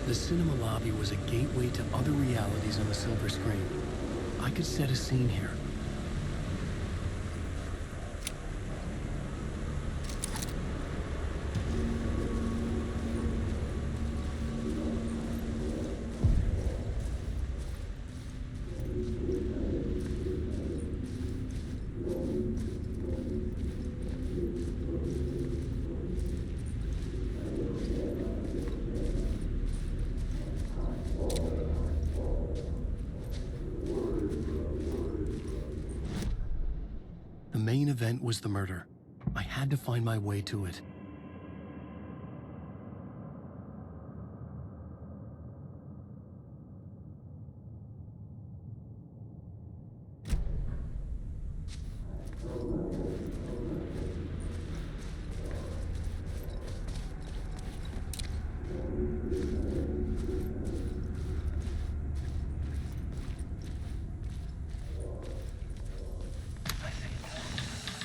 The cinema lobby was a gateway to other realities on the silver screen. I could set a scene here. The main event was the murder. I had to find my way to it.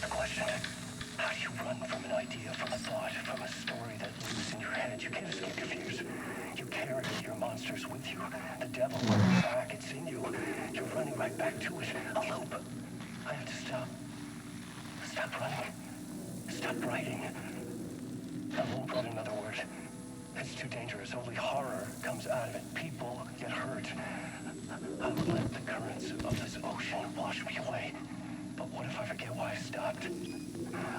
The question, how do you run from an idea, from a thought, from a story that lives in your head? You can't escape your fears. You carry your monsters with you. The devil on your back, it's in you. You're running right back to it. A loop. I have to stop. Stop running. Stop writing. I won't write another word. It's too dangerous. Only horror comes out of it. People get hurt. I'll let the currents of this ocean wash me away. But what if I forget why I stopped?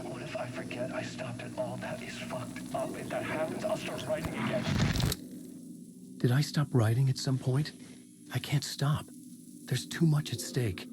What if I forget I stopped at all? That is fucked up. If that happens, I'll start writing again. Did I stop writing at some point? I can't stop. There's too much at stake.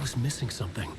was missing something.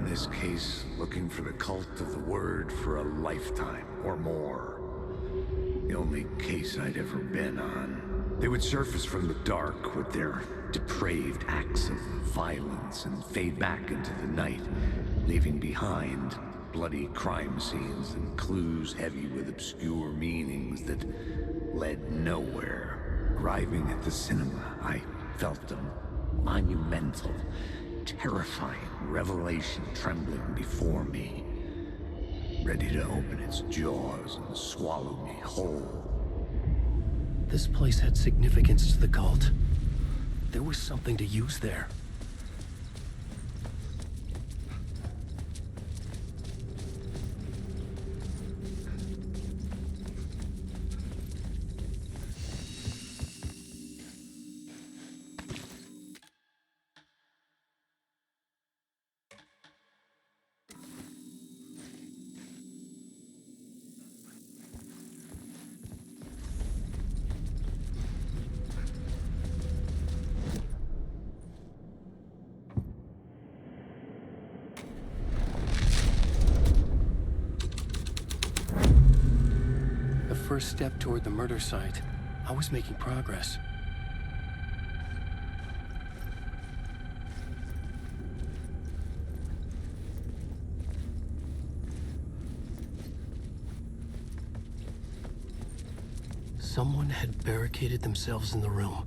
This case looking for the cult of the word for a lifetime or more. The only case I'd ever been on. They would surface from the dark with their depraved acts of violence and fade back into the night, leaving behind bloody crime scenes and clues heavy with obscure meanings that led nowhere. Arriving at the cinema, I felt a monumental, terrifying revelation trembling before me, ready to open its jaws and swallow me whole. This place had significance to the cult. There was something to use there. step toward the murder site, I was making progress. Someone had barricaded themselves in the room.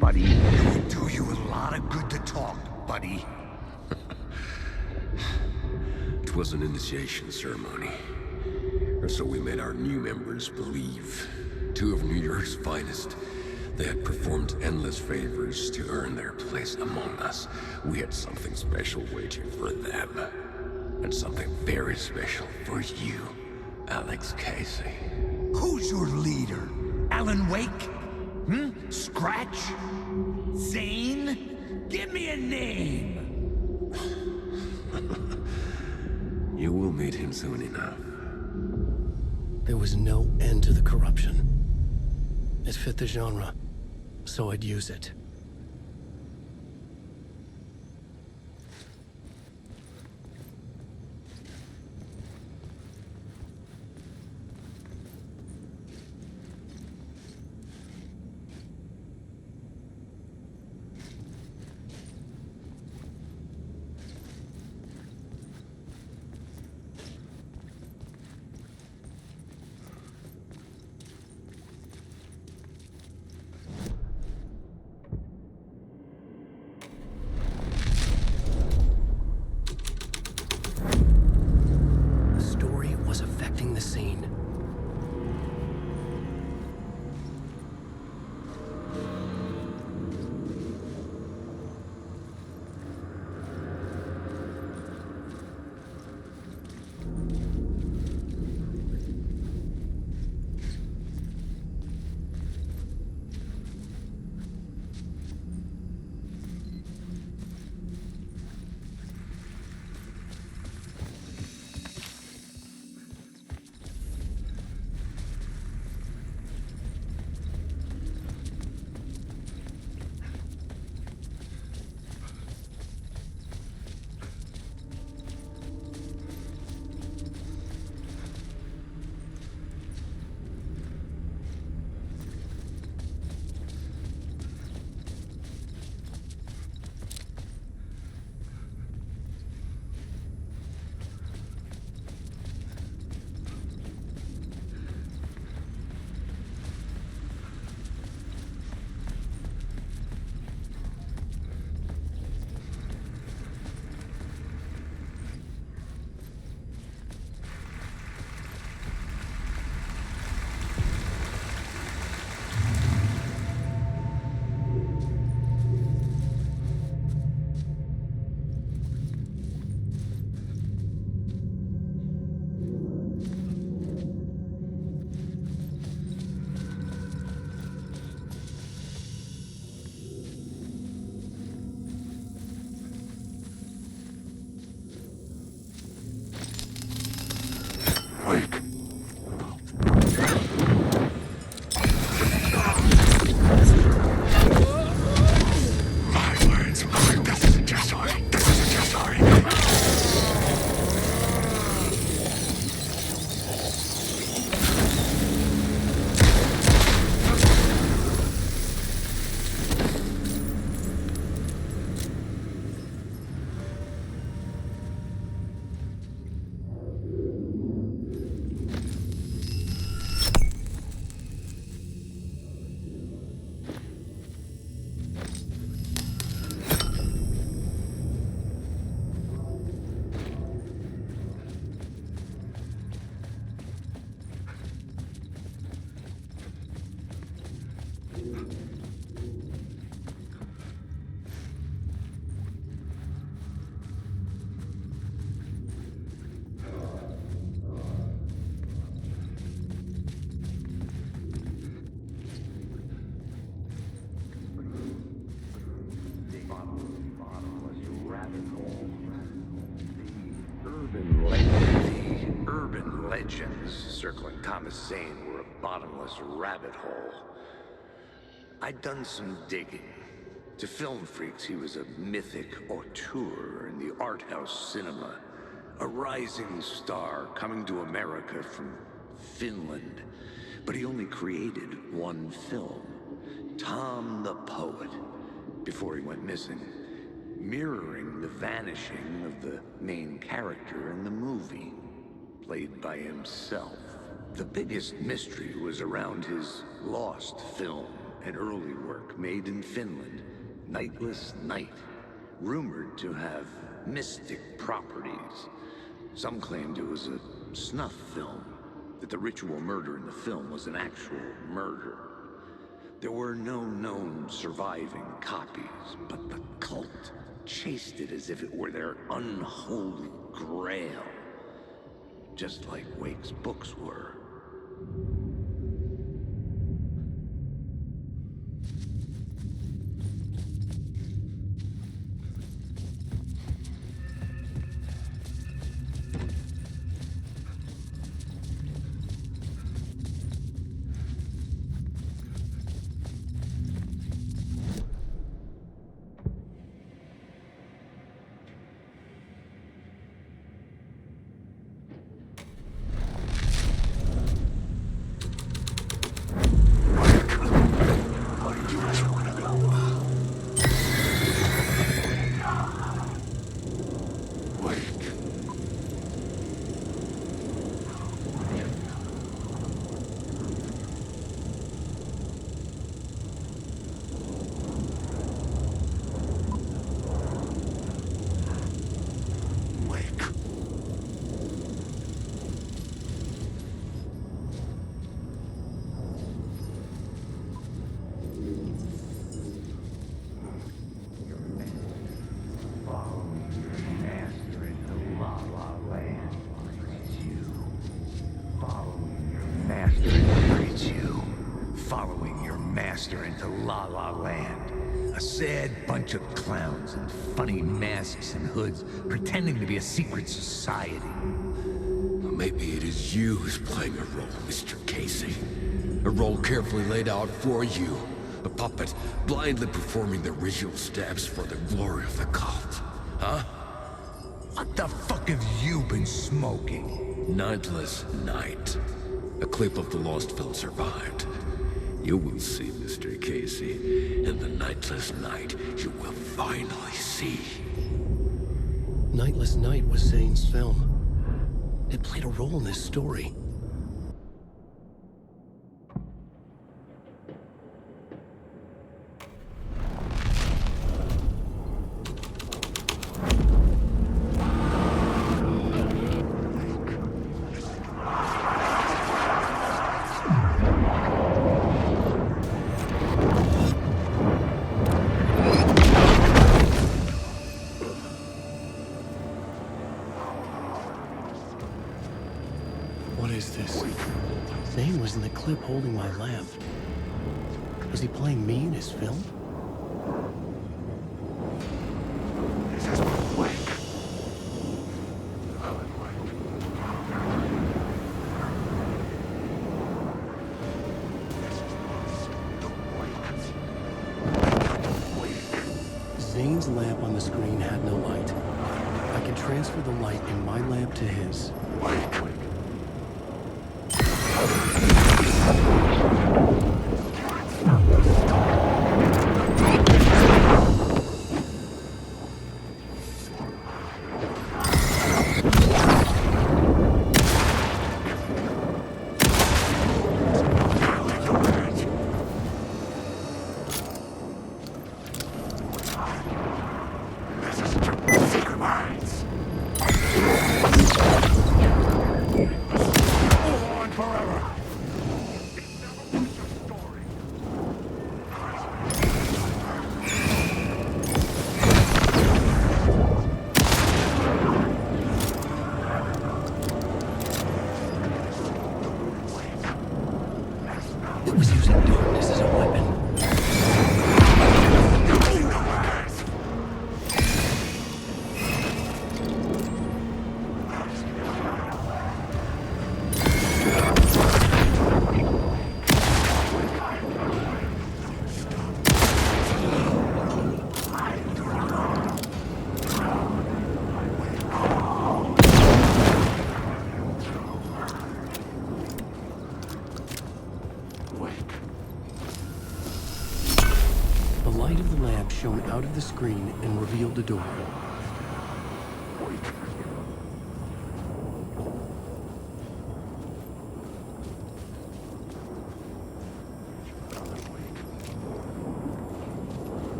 Buddy, it would do you a lot of good to talk, buddy. It was an initiation ceremony. Or so we made our new members believe. Two of New York's finest. They had performed endless favors to earn their place among us. We had something special waiting for them. And something very special for you, Alex Casey. Who's your leader? Alan Wake? Scratch? Zane? Give me a name! You will meet him soon enough. There was no end to the corruption. It fit the genre, so I'd use it. The scene. Legends circling Thomas Zane were a bottomless rabbit hole. I'd done some digging. To film freaks, he was a mythic auteur in the art house cinema. A rising star coming to America from Finland. But he only created one film, Tom the Poet, before he went missing, mirroring the vanishing of the main character in the movie, played by himself. The biggest mystery was around his lost film, an early work made in Finland, Nightless Night, rumored to have mystic properties. Some claimed it was a snuff film. that the ritual murder in the film was an actual murder. There were no known surviving copies, but the cult chased it as if it were their unholy grail. Just like Wake's books were. Into La La Land. A sad bunch of clowns in funny masks and hoods pretending to be a secret society. Maybe it is you who's playing a role, Mr. Casey. A role carefully laid out for you. A puppet blindly performing the ritual steps for the glory of the cult. Huh? What the fuck have you been smoking? Nightless Night. A clip of the lost film survived. You will see, Mr. Casey. In the Nightless Night, you will finally see. Nightless Night was Zane's film. It played a role in this story. Zane was in the clip holding my lamp. Was he playing me in his film? This is Wake. Zane's lamp on the screen had no light. I could transfer the light in my lamp to his. Shone out of the screen and revealed a door.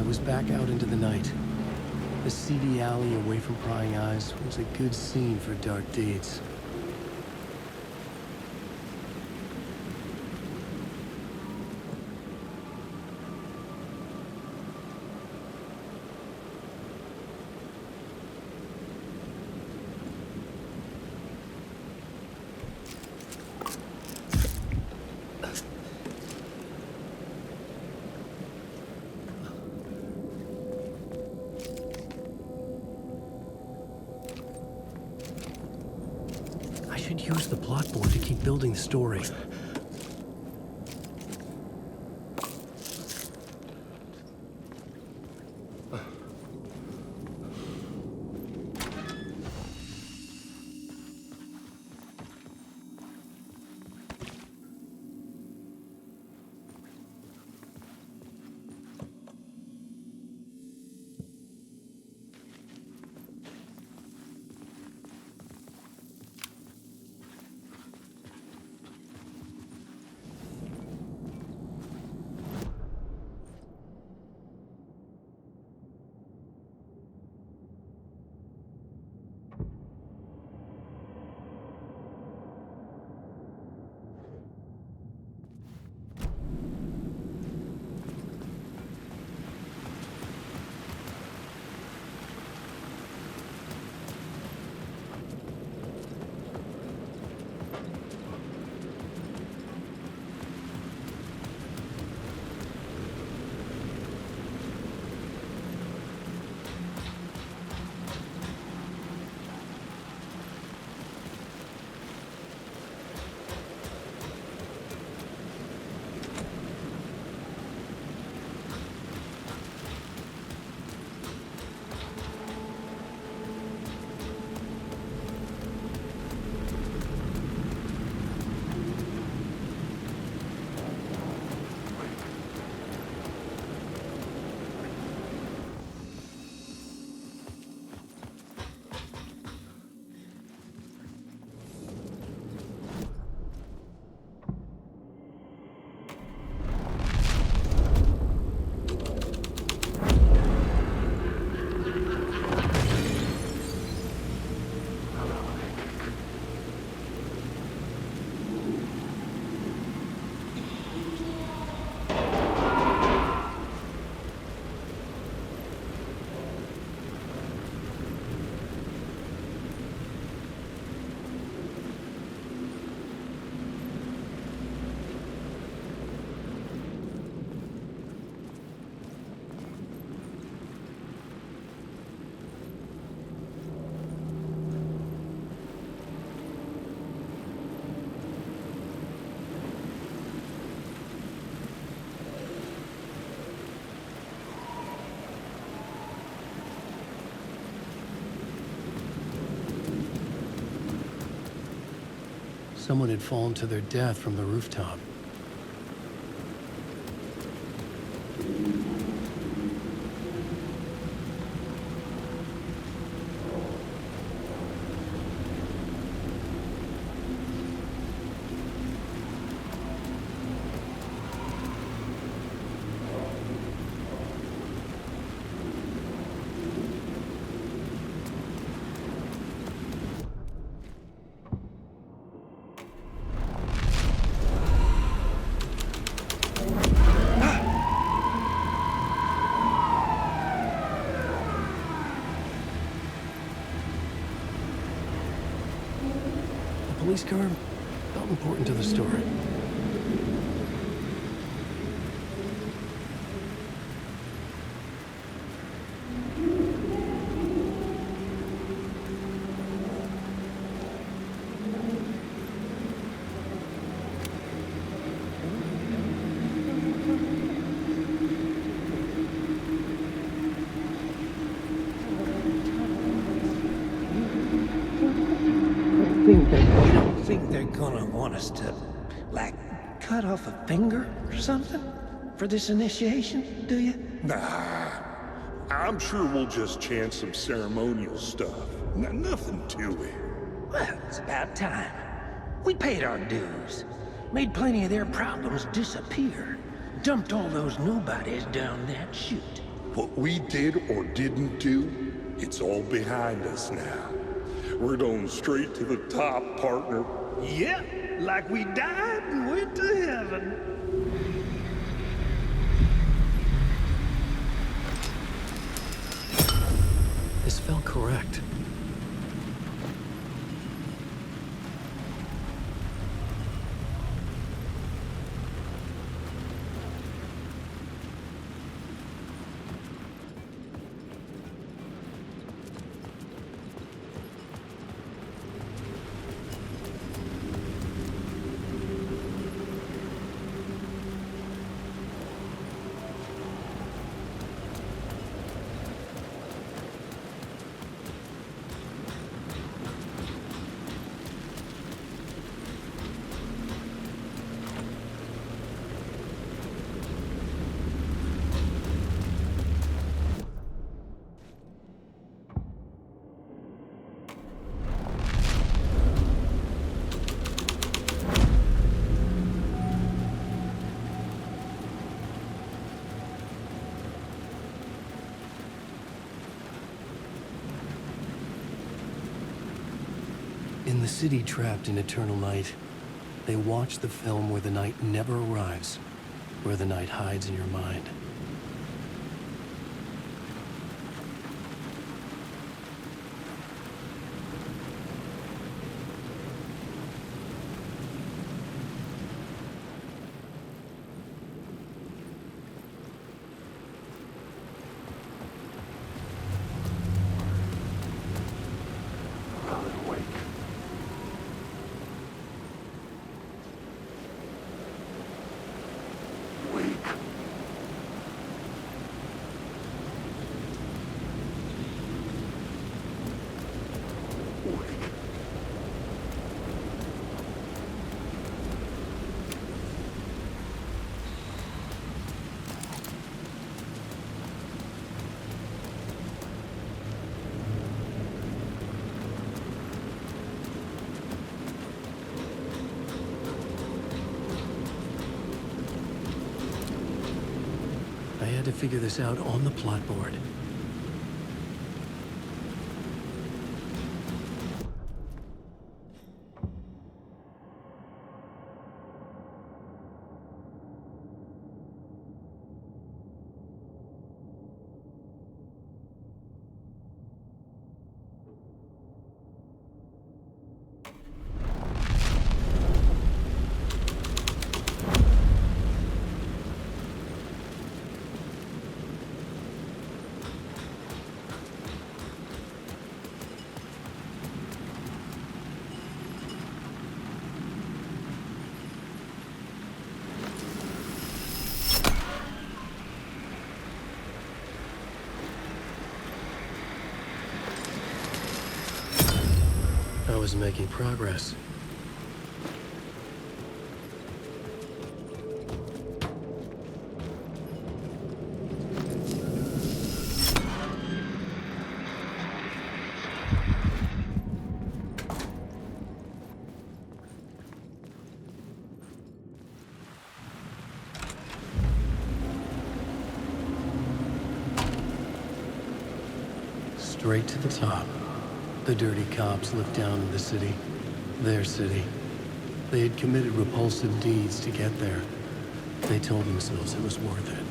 was back out into the night. The seedy alley away from prying eyes was a good scene for dark deeds. I should use the plot board to keep building the story. Someone had fallen to their death from the rooftop. Police car felt important to the story. You don't think they're gonna want us to, like, cut off a finger or something for this initiation, do you? Nah, I'm sure we'll just chant some ceremonial stuff. Nothing to it. Well, it's about time. We paid our dues, made plenty of their problems disappear, dumped all those nobodies down that chute. What we did or didn't do, it's all behind us now. We're going straight to the top, partner. Yep, like we died and went to heaven. This felt correct. In the city trapped in eternal night, they watch the film where the night never arrives, where the night hides in your mind. I had to figure this out on the plot board. I was making progress. Straight to the top. The dirty cops looked down on the city. Their city. They had committed repulsive deeds to get there. They told themselves it was worth it.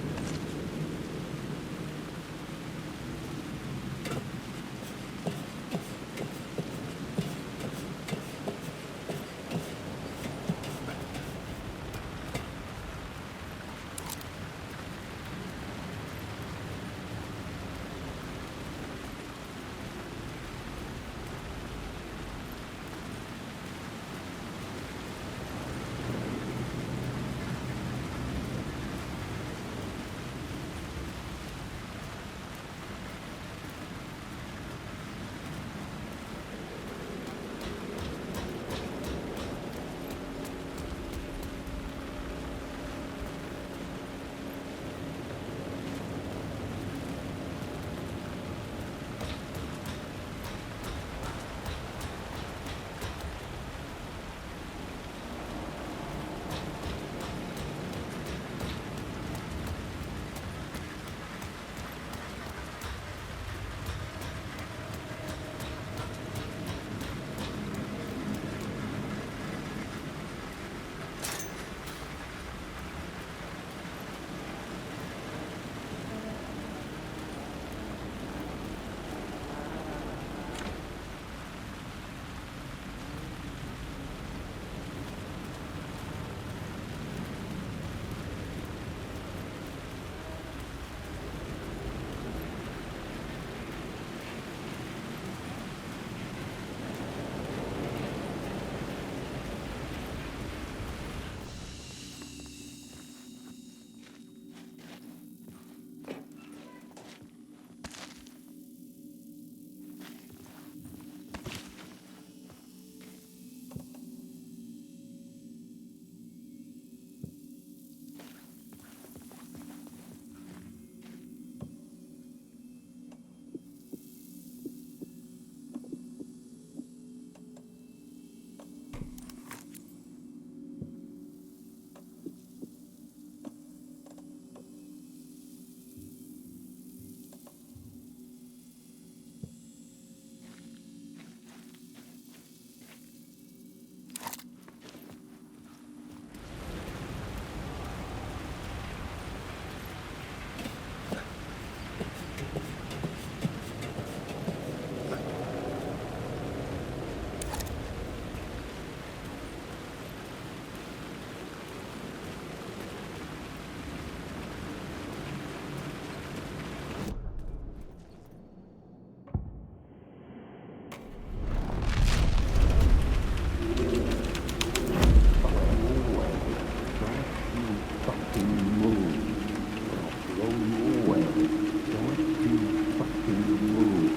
blow you away. Don't you fucking move.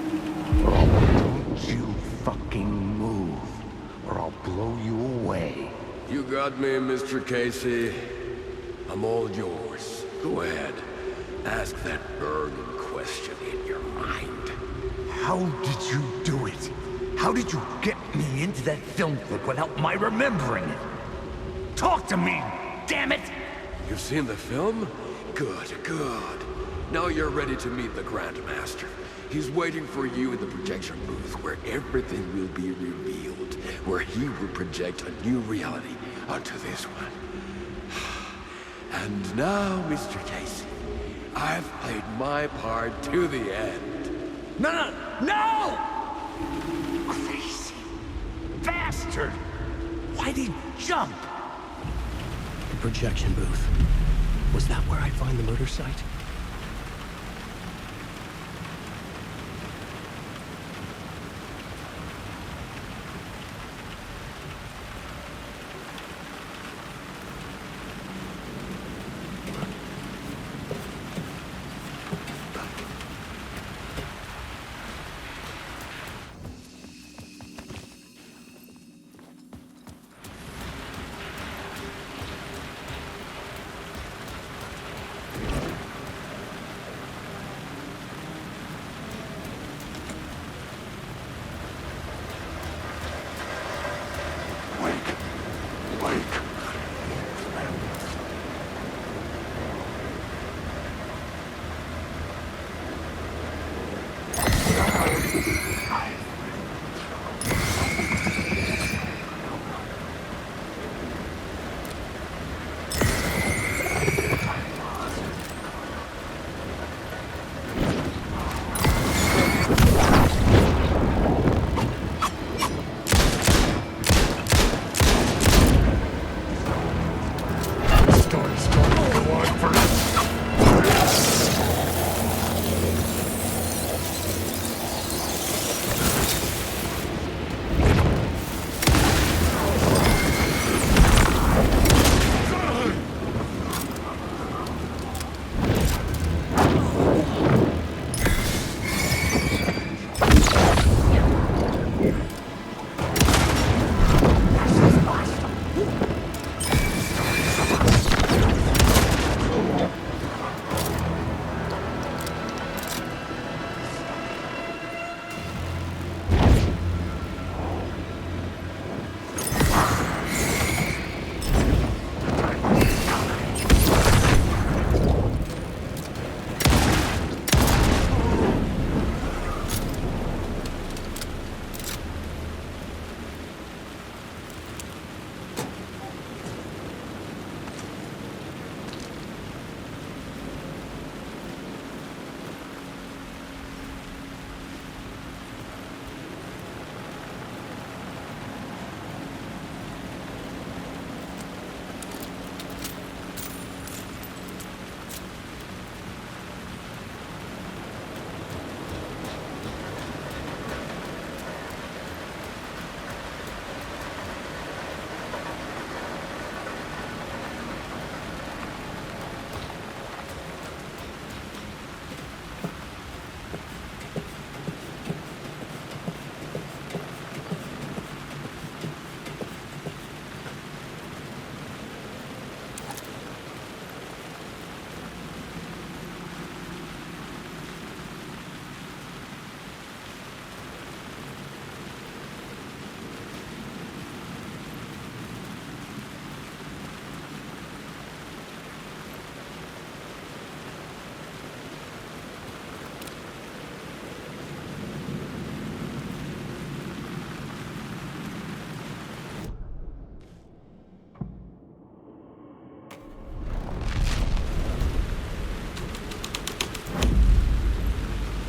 Don't you fucking move, or I'll blow you away. You got me, Mr. Casey. I'm all yours. Go ahead. Ask that burning question in your mind. How did you do it? How did you get me into that film clip without my remembering it? Talk to me, damn it! You've seen the film? Good, good. Now you're ready to meet the Grandmaster. He's waiting for you in the projection booth where everything will be revealed, where he will project a new reality onto this one. And now, Mr. Casey, I've played my part to the end. No! Crazy bastard! Why'd he jump? The projection booth. Was that where I'd find the murder site?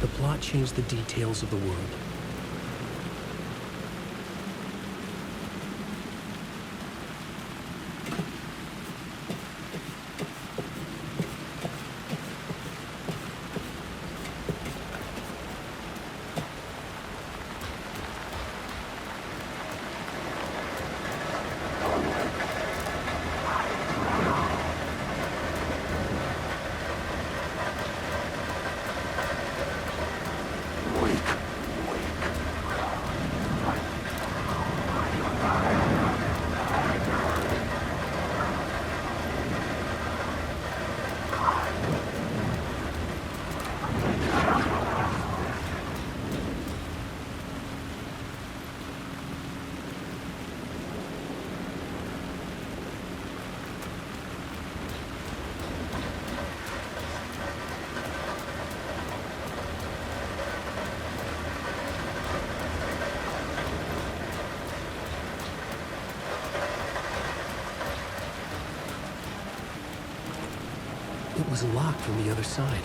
The plot changed the details of the world. was locked from the other side.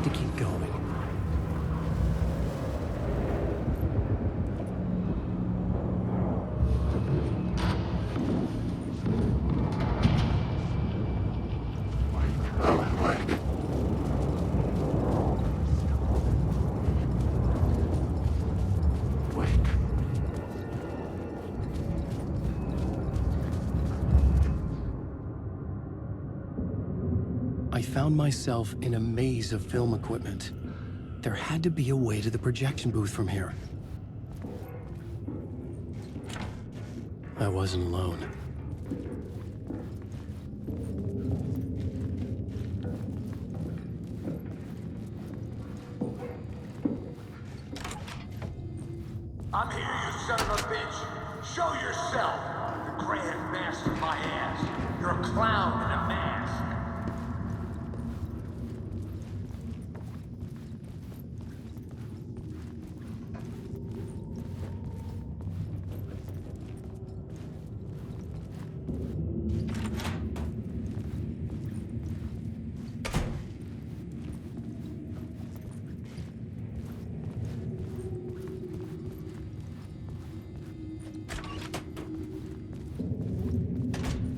to keep going. I found myself in a maze of film equipment. There had to be a way to the projection booth from here. I wasn't alone. I'm here, you son of a bitch. Show yourself. The Grand Master my ass. You're a clown in a mask.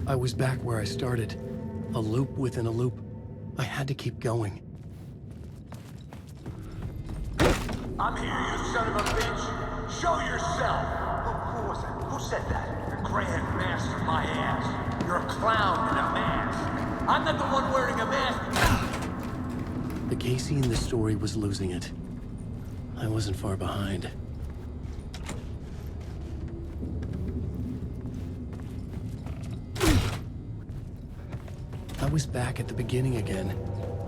I was back where I started. A loop within a loop. I had to keep going. I'm here, you son of a bitch. Show yourself. Who was it? Who said that? The Grand Master my ass. You're a clown in a mask. I'm not the one wearing a mask. The Casey in the story was losing it. I wasn't far behind. I was back at the beginning again.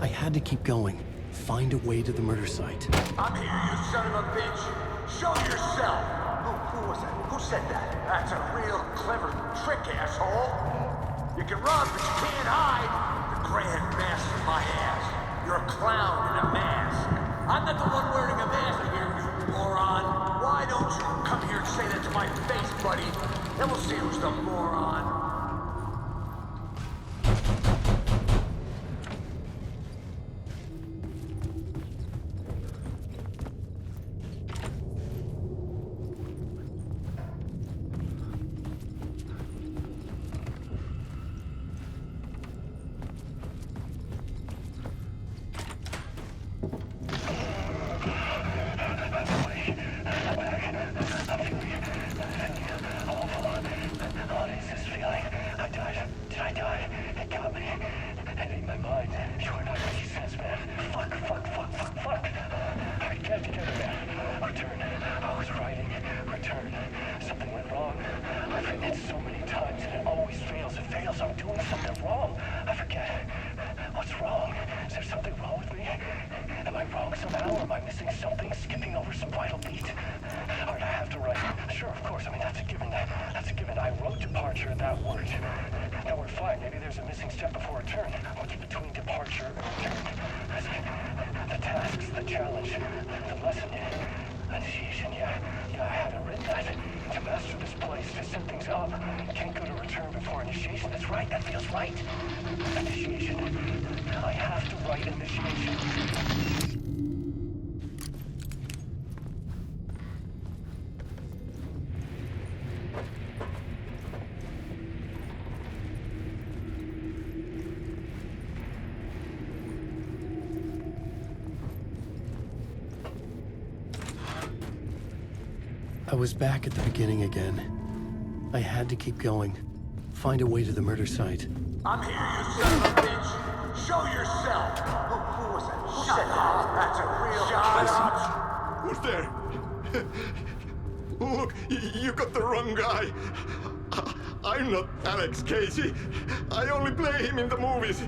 I had to keep going. Find a way to the murder site. I'm here, you son of a bitch. Show yourself. Who was it? Who said that? That's a real clever trick, asshole. You can run, but you can't hide. The Grand Master my ass. You're a clown in a mask. I'm not the one wearing a mask here, you moron. Why don't you come here and say that to my face, buddy? Then we'll see who's the moron. I was back at the beginning again. I had to keep going. Find a way to the murder site. I'm here, you son of a bitch. Show yourself. Who was it? Who said that? That's a real Who's there? Look, you got the wrong guy. I'm not Alex Casey. I only play him in the movies.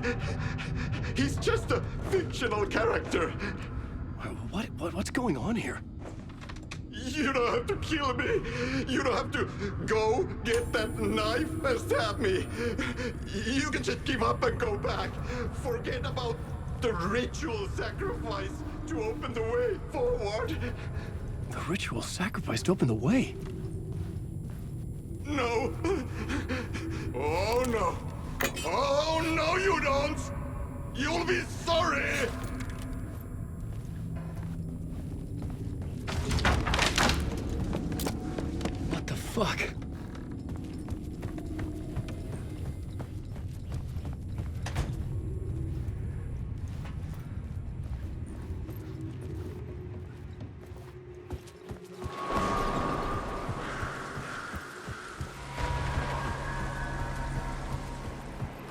He's just a fictional character. What's going on here? You don't have to kill me. You don't have to go get that knife and stab me. You can just give up and go back. Forget about the ritual sacrifice to open the way forward. The ritual sacrifice to open the way? No. Oh, no. Oh, no, you don't. You'll be sorry. fuck?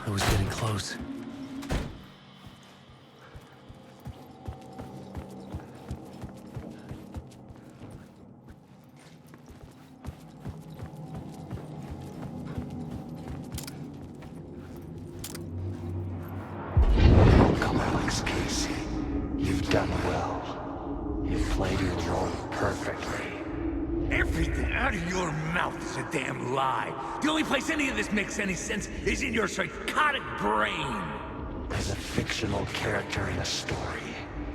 I was getting close. Come on, Alex Casey. You've done well. You've played your role perfectly. Everything out of your mouth is a damn lie. The only place any of this makes any sense is in your psychotic brain. As a fictional character in a story,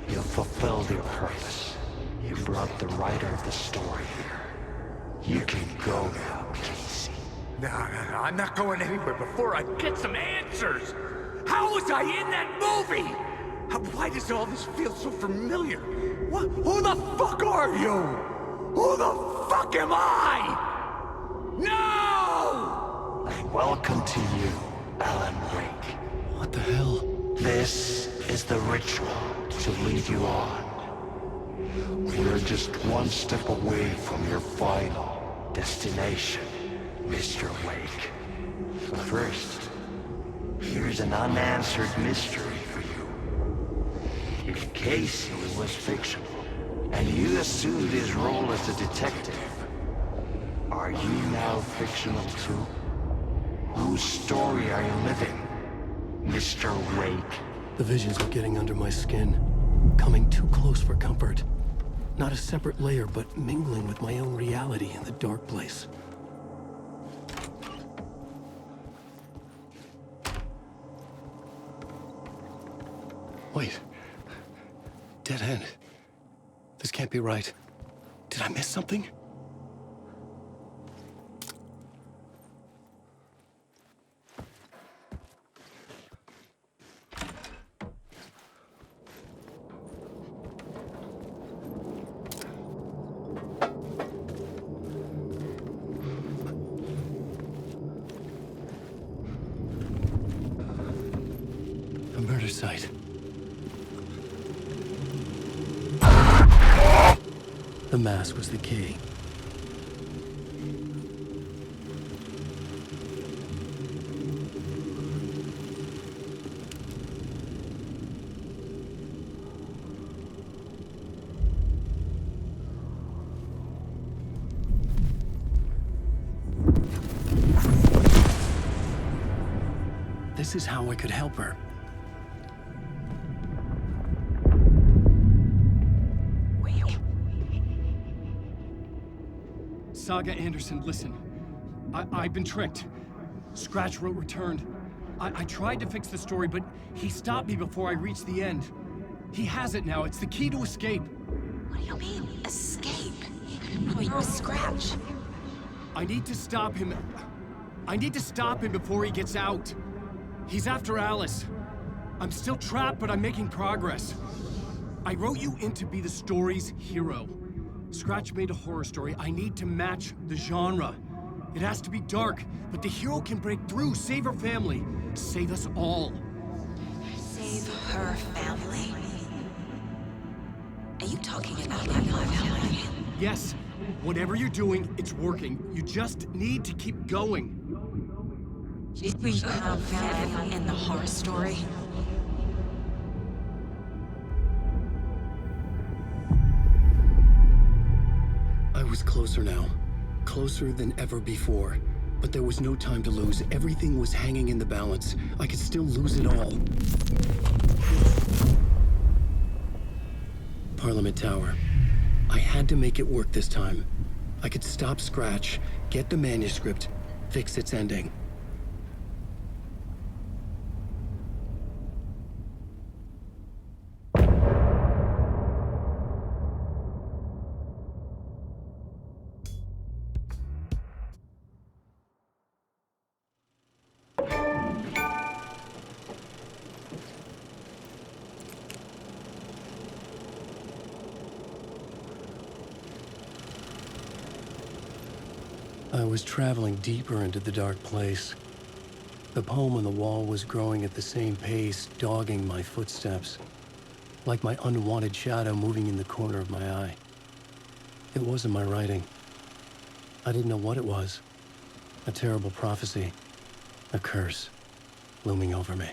you've fulfilled your purpose. You brought the writer of the story here. You can go now, Casey. No, I'm not going anywhere before I get some answers. How was I in that movie? Why does all this feel so familiar? What? Who the fuck are you? Who the fuck am I? No! Welcome to you, Alan Wake. What the hell? This is the ritual to lead you on. We're just one step away from your final destination, Mr. Wake. But first, here's an unanswered mystery for you. If Casey was fictional, and you assumed his role as a detective, are you now fictional too? Whose story are you living, Mr. Wake? The visions were getting under my skin, coming too close for comfort. Not a separate layer, but mingling with my own reality in the dark place. Wait. Dead end. This can't be right. Did I miss something? A murder site. The mask was the key. This is how I could help her. Saga Anderson, listen. I've been tricked. Scratch wrote returned. I tried to fix the story, but he stopped me before I reached the end. He has it now. It's the key to escape. What do you mean, escape? Wait, Scratch. I need to stop him. I need to stop him before he gets out. He's after Alice. I'm still trapped, but I'm making progress. I wrote you in to be the story's hero. Scratch made a horror story. I need to match the genre. It has to be dark, but the hero can break through, save her family, save us all. Save her family? Are you talking about my family? Yes, whatever you're doing, it's working. You just need to keep going. We have family in the horror story. I was closer now. Closer than ever before. But there was no time to lose. Everything was hanging in the balance. I could still lose it all. Parliament Tower. I had to make it work this time. I could stop Scratch, get the manuscript, fix its ending. I was traveling deeper into the dark place. The poem on the wall was growing at the same pace, dogging my footsteps, like my unwanted shadow moving in the corner of my eye. It wasn't my writing. I didn't know what it was. A terrible prophecy, a curse, looming over me.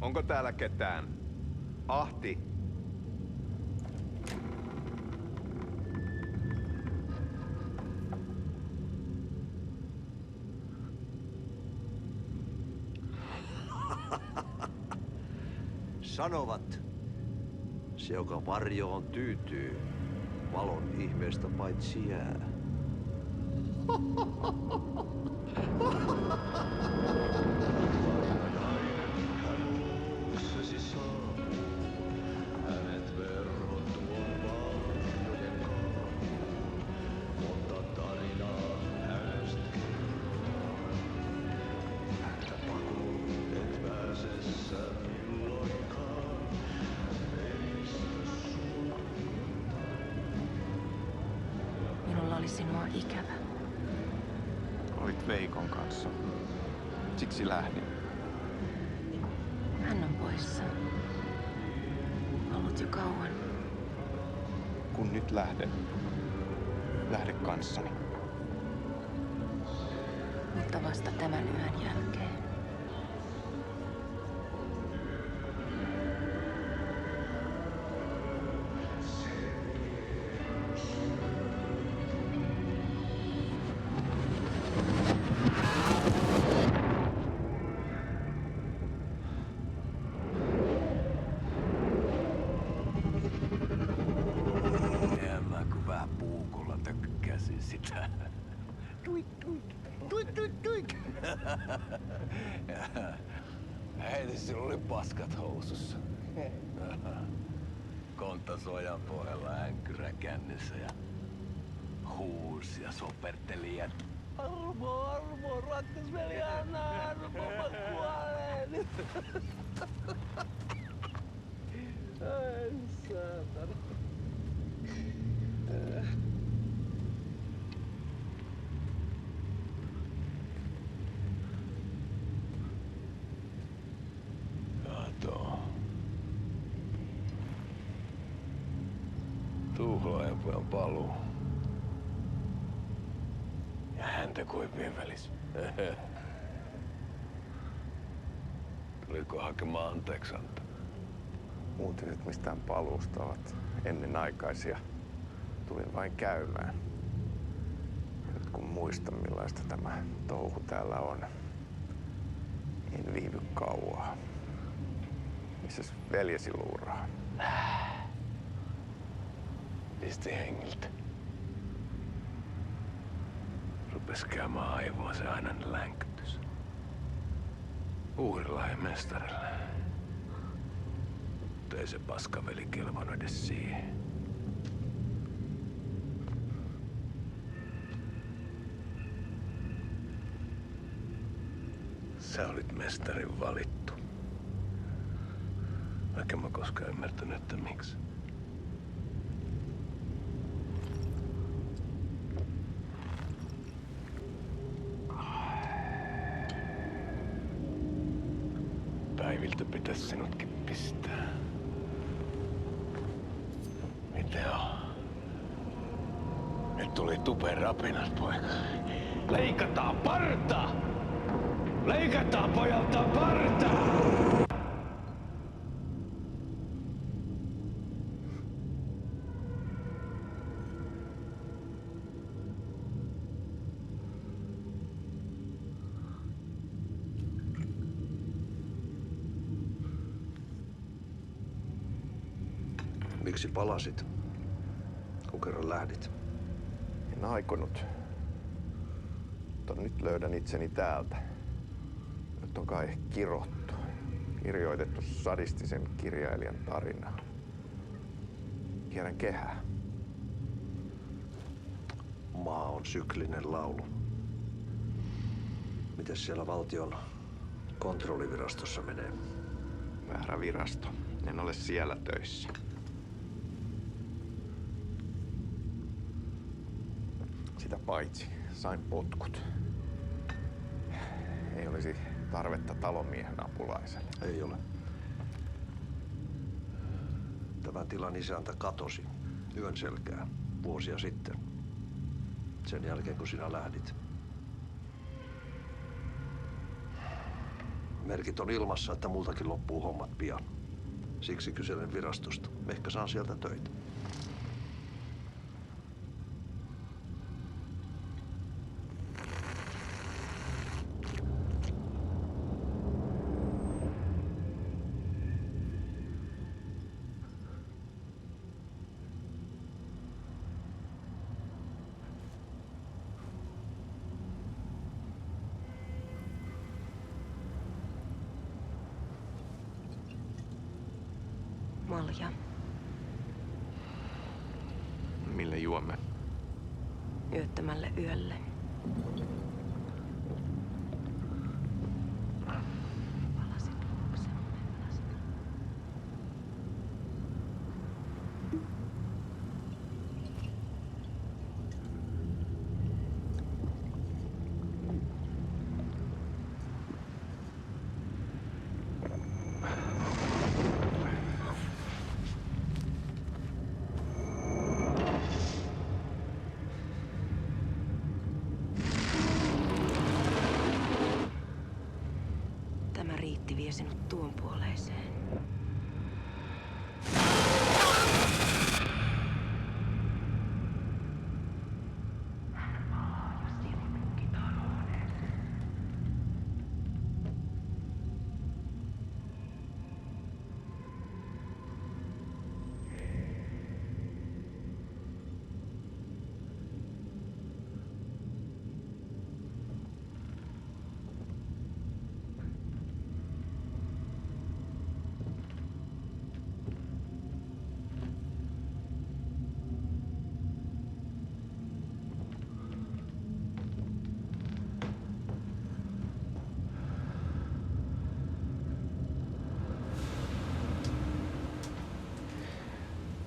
Onko täällä ketään? Ahti? Sanovat, se joka varjoon tyytyy, valon ihmeestä paitsi jää. Minulla oli sinua ikävä. Olit Veikon kanssa. Siksi lähdin. Hän on poissa. Ollut jo kauan. Kun nyt lähden, lähde kanssani. Mutta vasta tämän yön jälkeen. Mä kun vähän puukolla tökkäsin sitä. Tuik, tuik, tuik, tuik, tuik. Heti sillä oli paskat housussa. Kontta sojan pohjalla änkyrä kännissä ja huusi ja soperteli ja armo, rakkas veli, anna armo, mä kuolen. Ai saatana. Kato. Tuhlaajapojan paluu. Ja häntä koipien välis. Tuliko hakemaan anteeksianta? Uutiset mistään paluusta ovat ennenaikaisia. Tulin vain käymään. Ja nyt kun muistan millaista tämä touhu täällä on, en viivy kauaa. Missäs veljesi luuraa? Pisti hengiltä. Rupes käymään aivoa se aina länkytys. Uurilahden mestarille. Mutta ei se paskaveli kelvannut edes siihen. Sä olit mestarin valittu. Vaikka mä koskaan ymmärtänyt, että miksi. Päiviltä pitäis sinutkin pistää. Mitä on? Nyt tuli tupen rapinat, poika. Leikataan parta! Leikataan pojalta parta! Miksi palasit, kun kerran lähdit? En aikonut. Mutta nyt löydän itseni täältä. Nyt on kai kirottu. Kirjoitettu sadistisen kirjailijan tarina. Kierrän kehää. Maa on syklinen laulu. Mites siellä valtion kontrollivirastossa menee? Väärä virasto. En ole siellä töissä. Sitä paitsi sain potkut. Ei olisi tarvetta talonmiehen apulaiselle. Ei ole. Tämän tilan isäntä katosi yön selkään vuosia sitten. Sen jälkeen kun sinä lähdit. Merkit on ilmassa, että multakin loppuu hommat pian. Siksi kyselen virastosta. Ehkä saan sieltä töitä. Malja. Mille juomme? Yöttömälle yölle. Tämä riitti vie sinut tuon puoleiseen.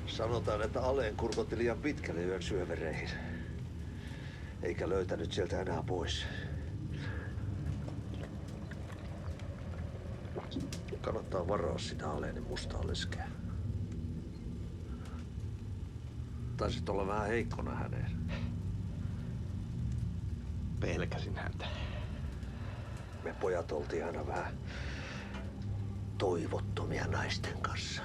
Sanotaan, että Aleen kurkotti liian pitkälle yön syövereihin. Eikä löytänyt sieltä enää pois. Kannattaa varaa sitä Aleenin mustaa leskeä. Taisit olla vähän heikkona häneen. Pelkäsin häntä. Me pojat oltiin aina vähän toivottomia naisten kanssa.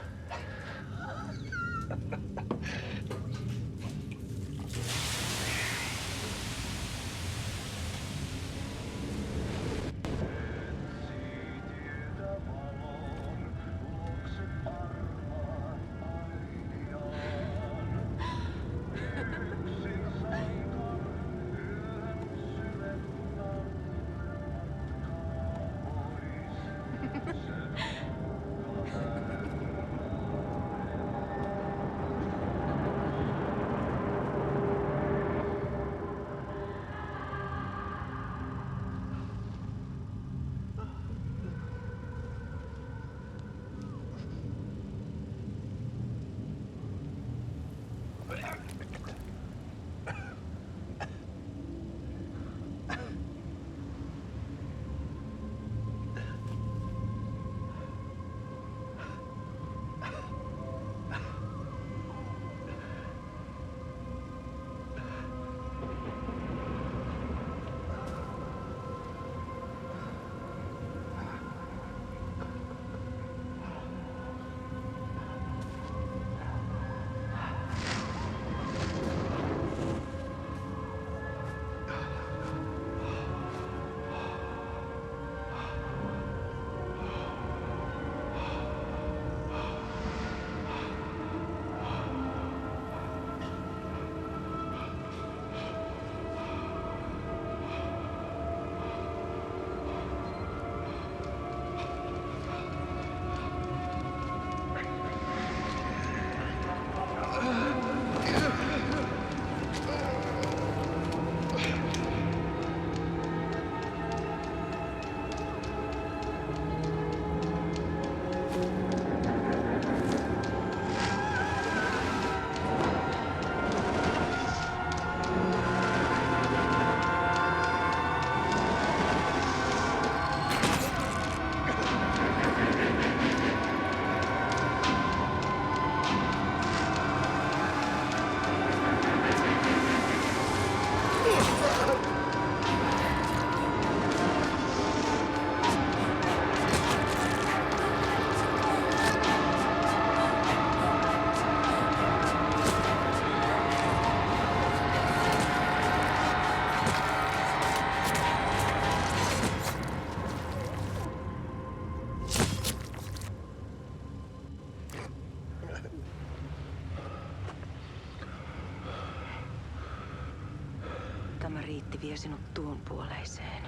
Tämä riitti vie sinut tuon puoleiseen.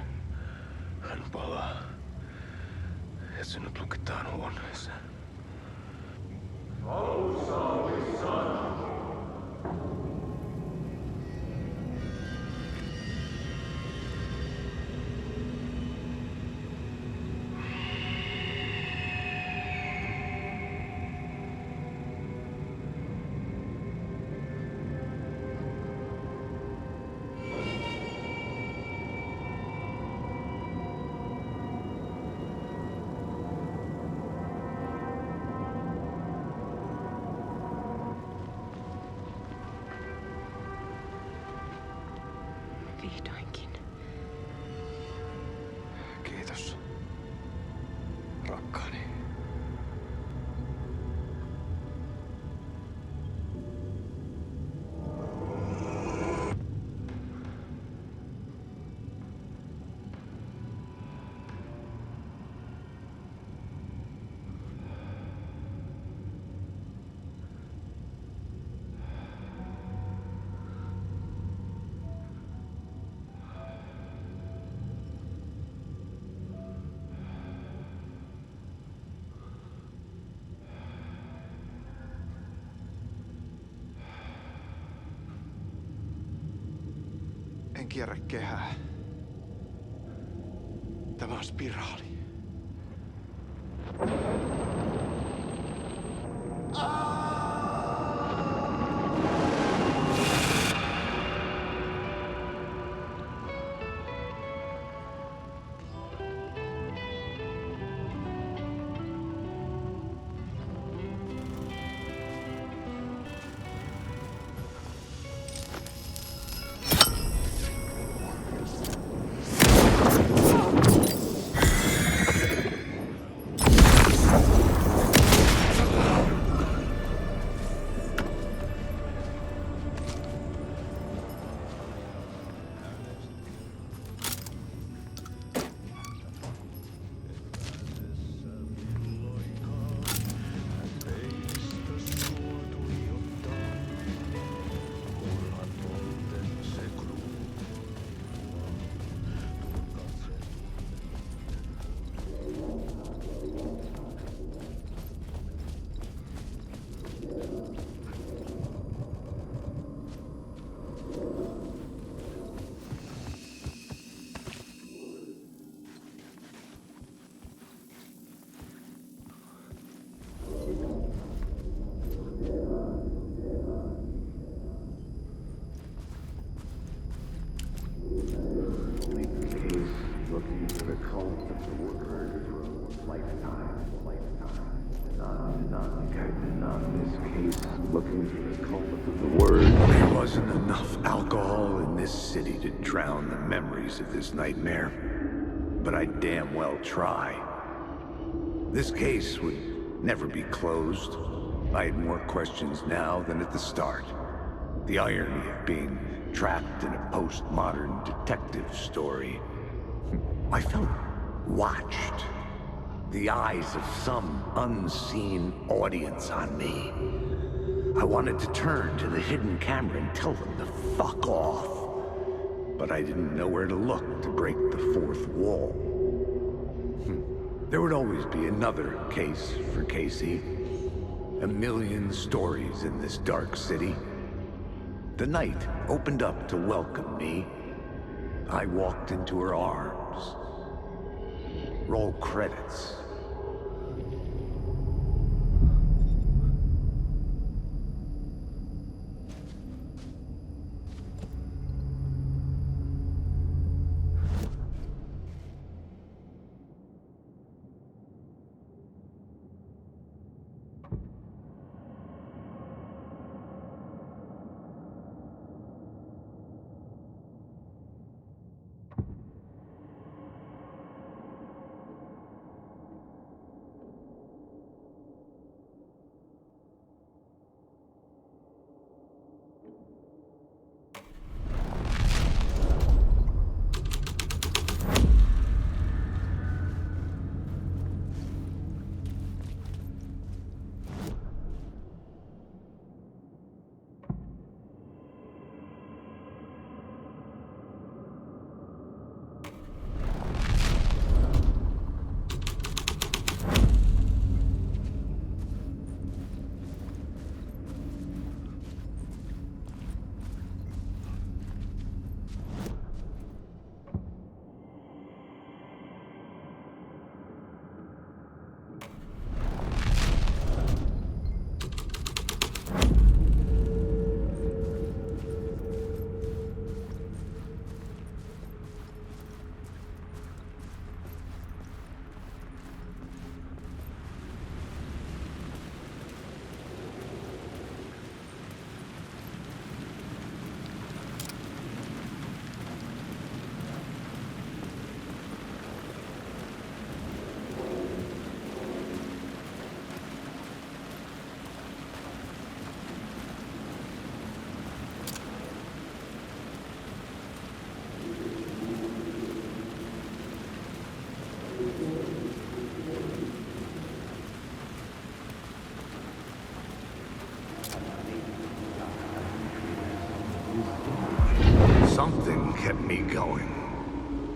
Hän palaa. Ja sinut lukitaan huoneeseen. Vihdoinkin. Kiitos, rakkaani. En kierrä kehää. Tämä on spiraali. There wasn't enough alcohol in this city to drown the memories of this nightmare. But I'd damn well try. This case would never be closed. I had more questions now than at the start. The irony of being trapped in a postmodern detective story. I felt watched. The eyes of some unseen audience on me. I wanted to turn to the hidden camera and tell them to fuck off. But I didn't know where to look to break the fourth wall. There would always be another case for Casey. A million stories in this dark city. The night opened up to welcome me. I walked into her arms. Roll credits.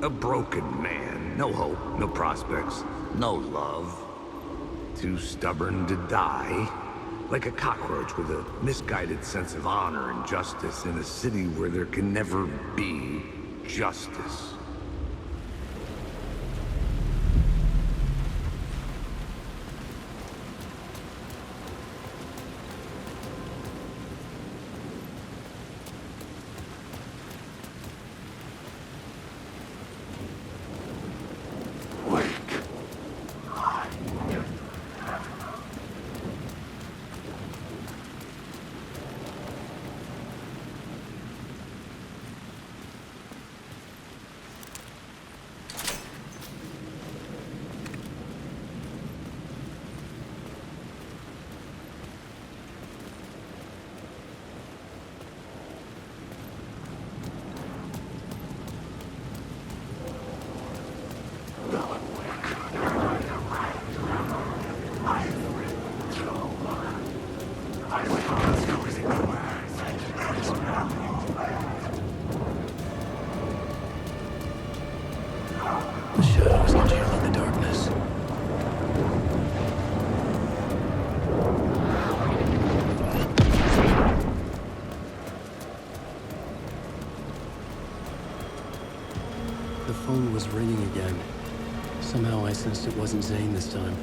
A broken man. No hope, no prospects, no love. Too stubborn to die. Like a cockroach with a misguided sense of honor and justice in a city where there can never be justice. The shadows congeal in the darkness. The phone was ringing again. Somehow I sensed it wasn't Zane this time.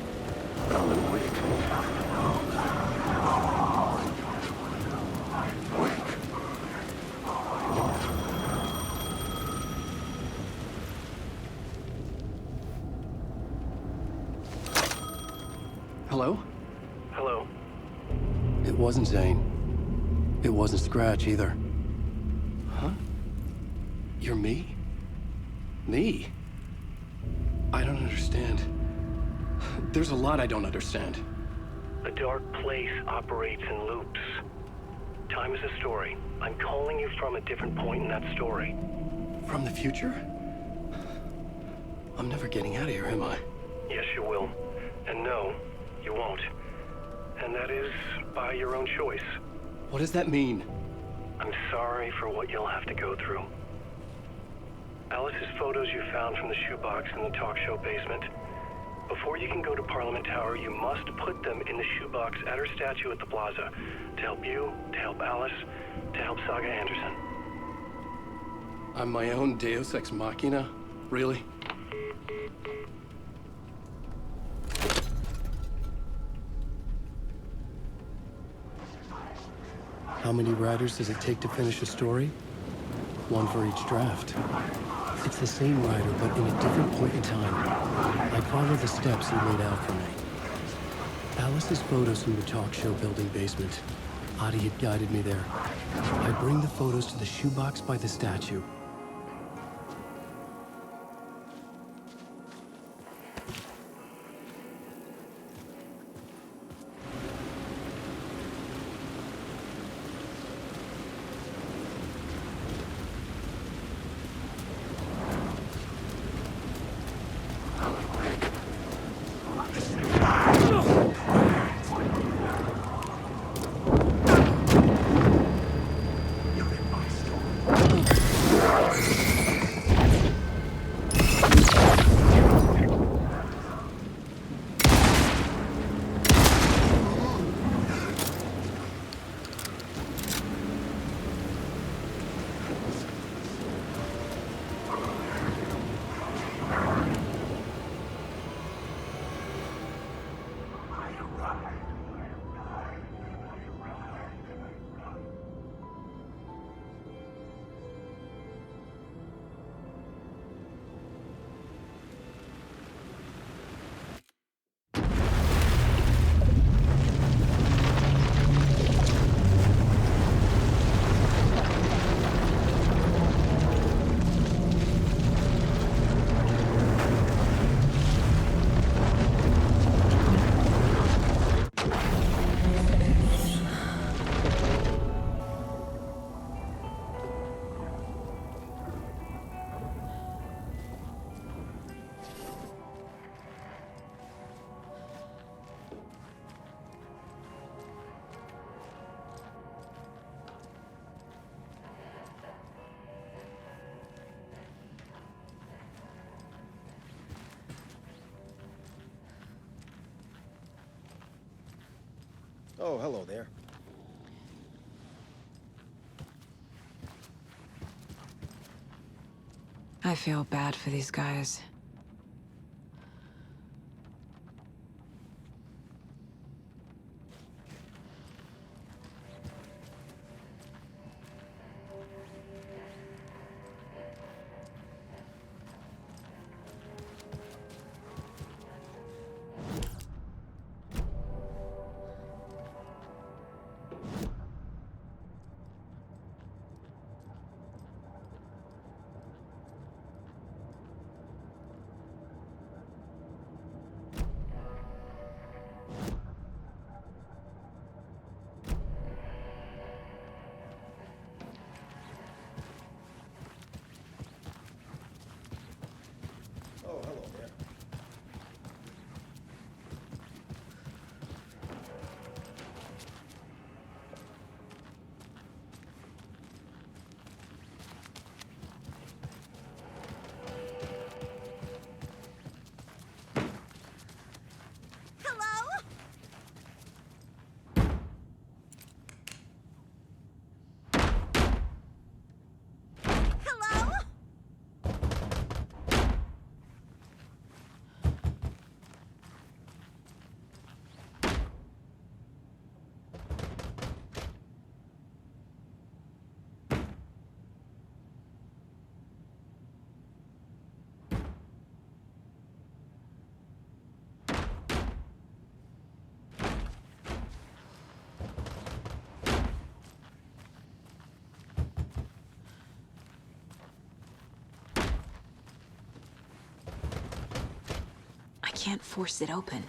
Hello? Hello? It wasn't Zane. It wasn't Scratch either. Huh? You're me? Me? I don't understand. There's a lot I don't understand. The dark place operates in loops. Time is a story. I'm calling you from a different point in that story. From the future? I'm never getting out of here, am I? Yes, you will. And no, you won't. And that is by your own choice. What does that mean? I'm sorry for what you'll have to go through. Alice's photos you found from the shoebox in the talk show basement. Before you can go to Parliament Tower, you must put them in the shoebox at her statue at the plaza. To help you, to help Alice, to help Saga Anderson. I'm my own Deus Ex Machina? Really? How many writers does it take to finish a story? One for each draft. It's the same writer, but in a different point in time. I follow the steps he laid out for me. Alice's photos from the talk show building basement. Adi had guided me there. I bring the photos to the shoebox by the statue. Oh, hello there. I feel bad for these guys. Oh, hello there. I can't force it open.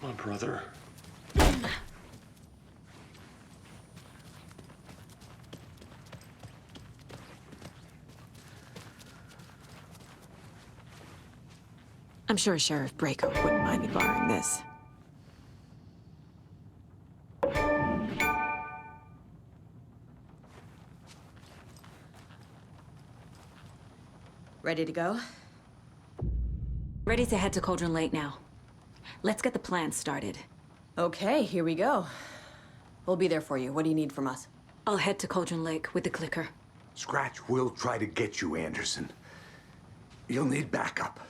My brother. I'm sure Sheriff Braco wouldn't mind me borrowing this. Ready to go? Ready to head to Cauldron Lake now. Let's get the plan started. Okay, here we go. We'll be there for you. What do you need from us? I'll head to Cauldron Lake with the clicker. Scratch will try to get you, Anderson. You'll need backup.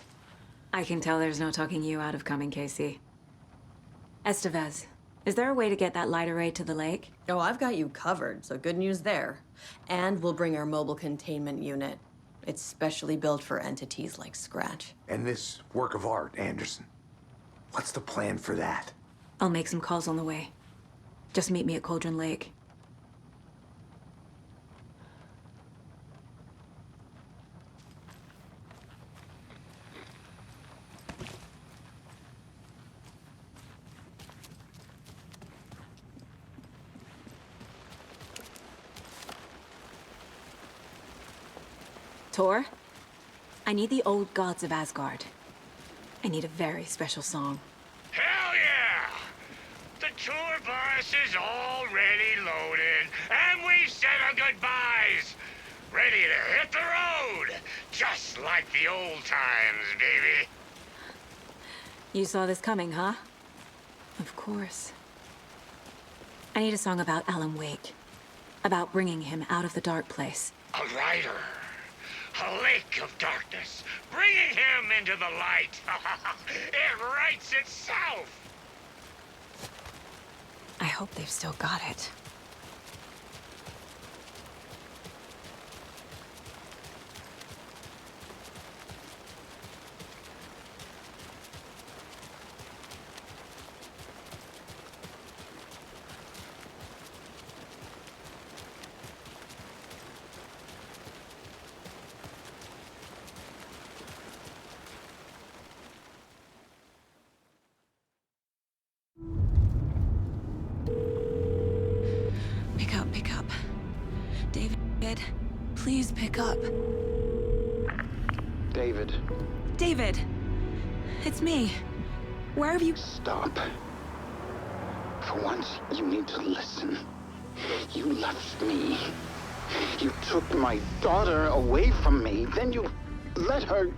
I can tell there's no talking you out of coming, Casey. Estevez, Is there a way to get that light array to the lake? Oh, I've got you covered, so good news there. And we'll bring our mobile containment unit. It's specially built for entities like Scratch. And this work of art, Anderson. What's the plan for that? I'll make some calls on the way. Just meet me at Cauldron Lake. Tor, I need the old gods of Asgard. I need a very special song. Hell yeah! The tour bus is already loaded, and we said our goodbyes. Ready to hit the road, just like the old times, baby. You saw this coming, huh? Of course. I need a song about Alan Wake. About bringing him out of the dark place. A rider. A lake of darkness, bringing him into the light. It writes itself. I hope they've still got it. Pick up. David, please pick up. David. David! It's me. Where have you... Stop. For once, you need to listen. You left me. You took my daughter away from me. Then you let her...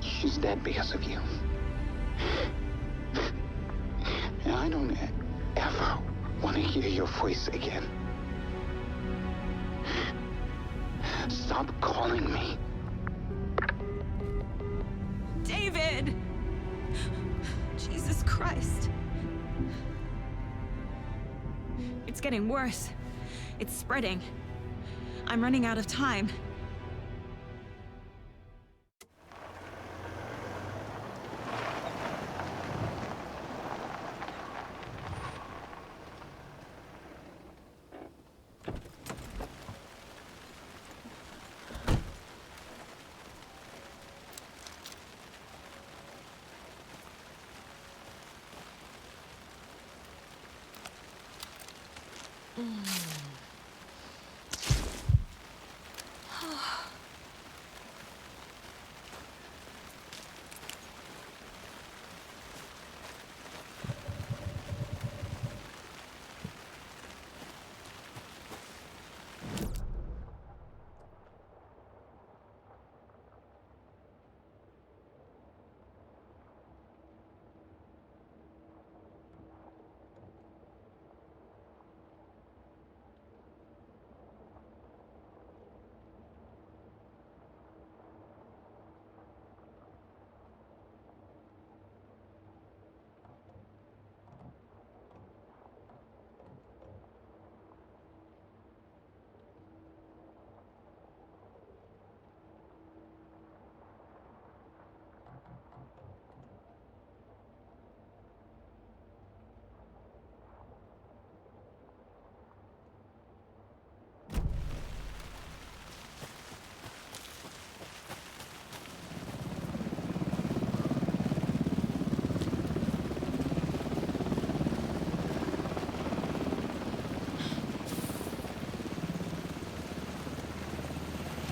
She's dead because of you. And I don't ever want to hear your voice again. Stop calling me. David! Jesus Christ. It's getting worse. It's spreading. I'm running out of time.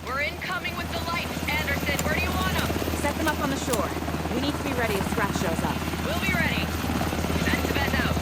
We're incoming with the lights. Anderson, where do you want them? Set them up on the shore. We need to be ready if Scratch shows up. We'll be ready. Send to bed out.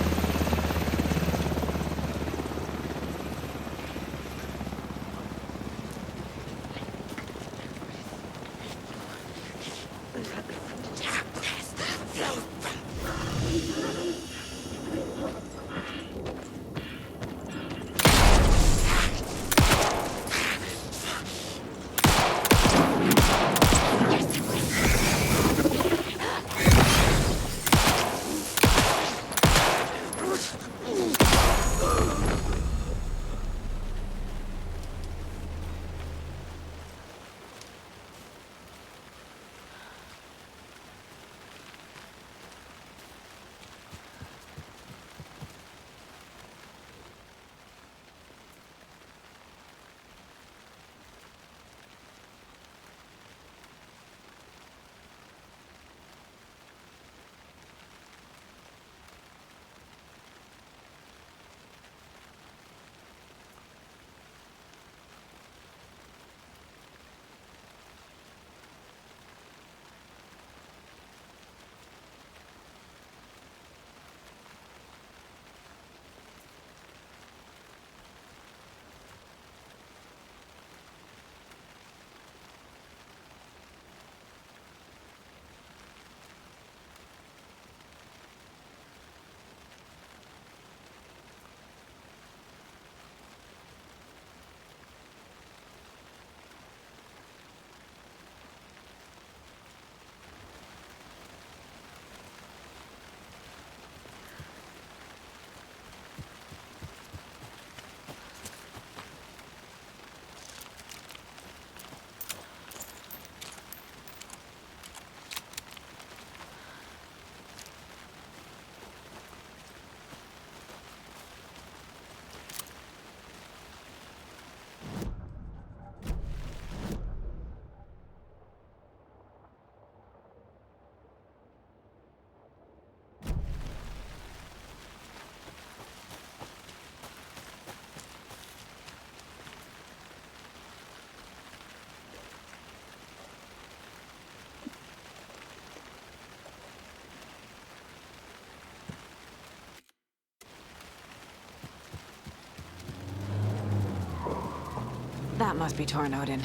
That must be Tornodin.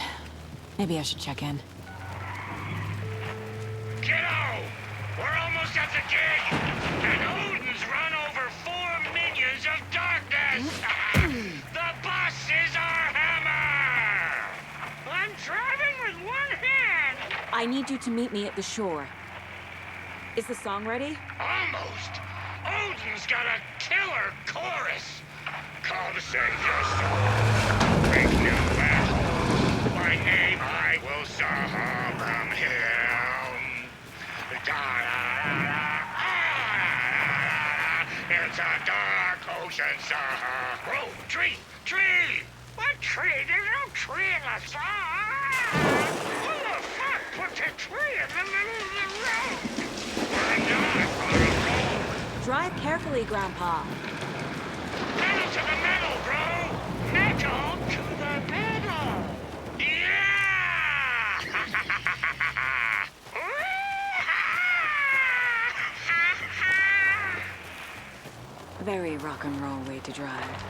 Maybe I should check in. Kiddo! We're almost at the gig! And Odin's run over 4 minions of darkness! The bus is our hammer! I'm driving with one hand! I need you to meet me at the shore. Is the song ready? Almost! Odin's got a killer chorus! Call to save your soul! Big new battle! My name I will solve them him! It's a dark ocean song! Whoa! Tree! Tree! What tree? There's no tree in the song! Who the fuck put a tree in the middle of the road? I'm not on a road! Drive carefully, Grandpa. Pedal to the metal, bro! Metal to the pedal! Yeah! Very rock and roll way to drive.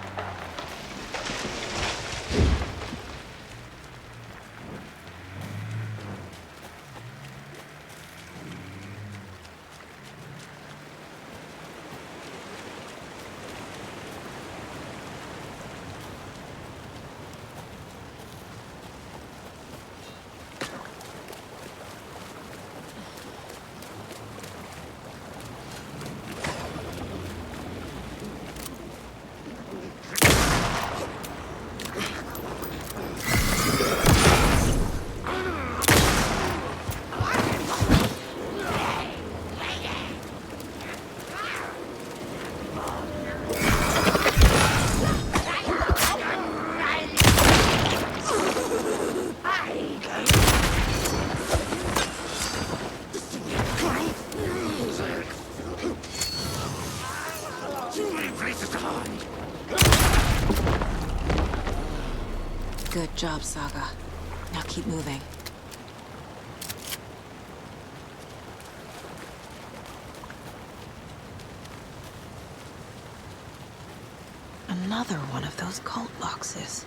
Good job, Saga. Now keep moving. Another one of those cult boxes.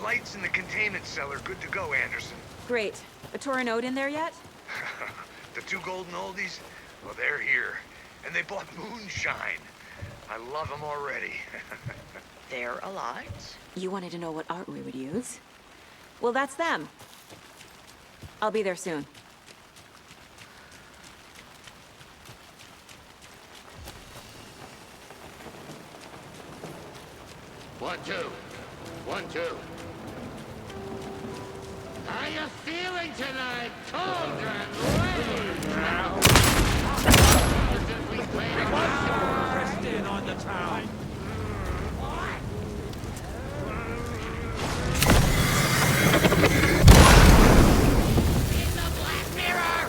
lights in the containment cellar good to go, Anderson. Great. A Torinode in there yet? The two golden oldies? Well, they're here. And they bought moonshine. I love them already. They're a lot. You wanted to know what art we would use? Well, that's them. I'll be there soon. One, two. 1, 2. How you feeling tonight, Cauldron Lake? Pressed in on the town. In the Black Mirror!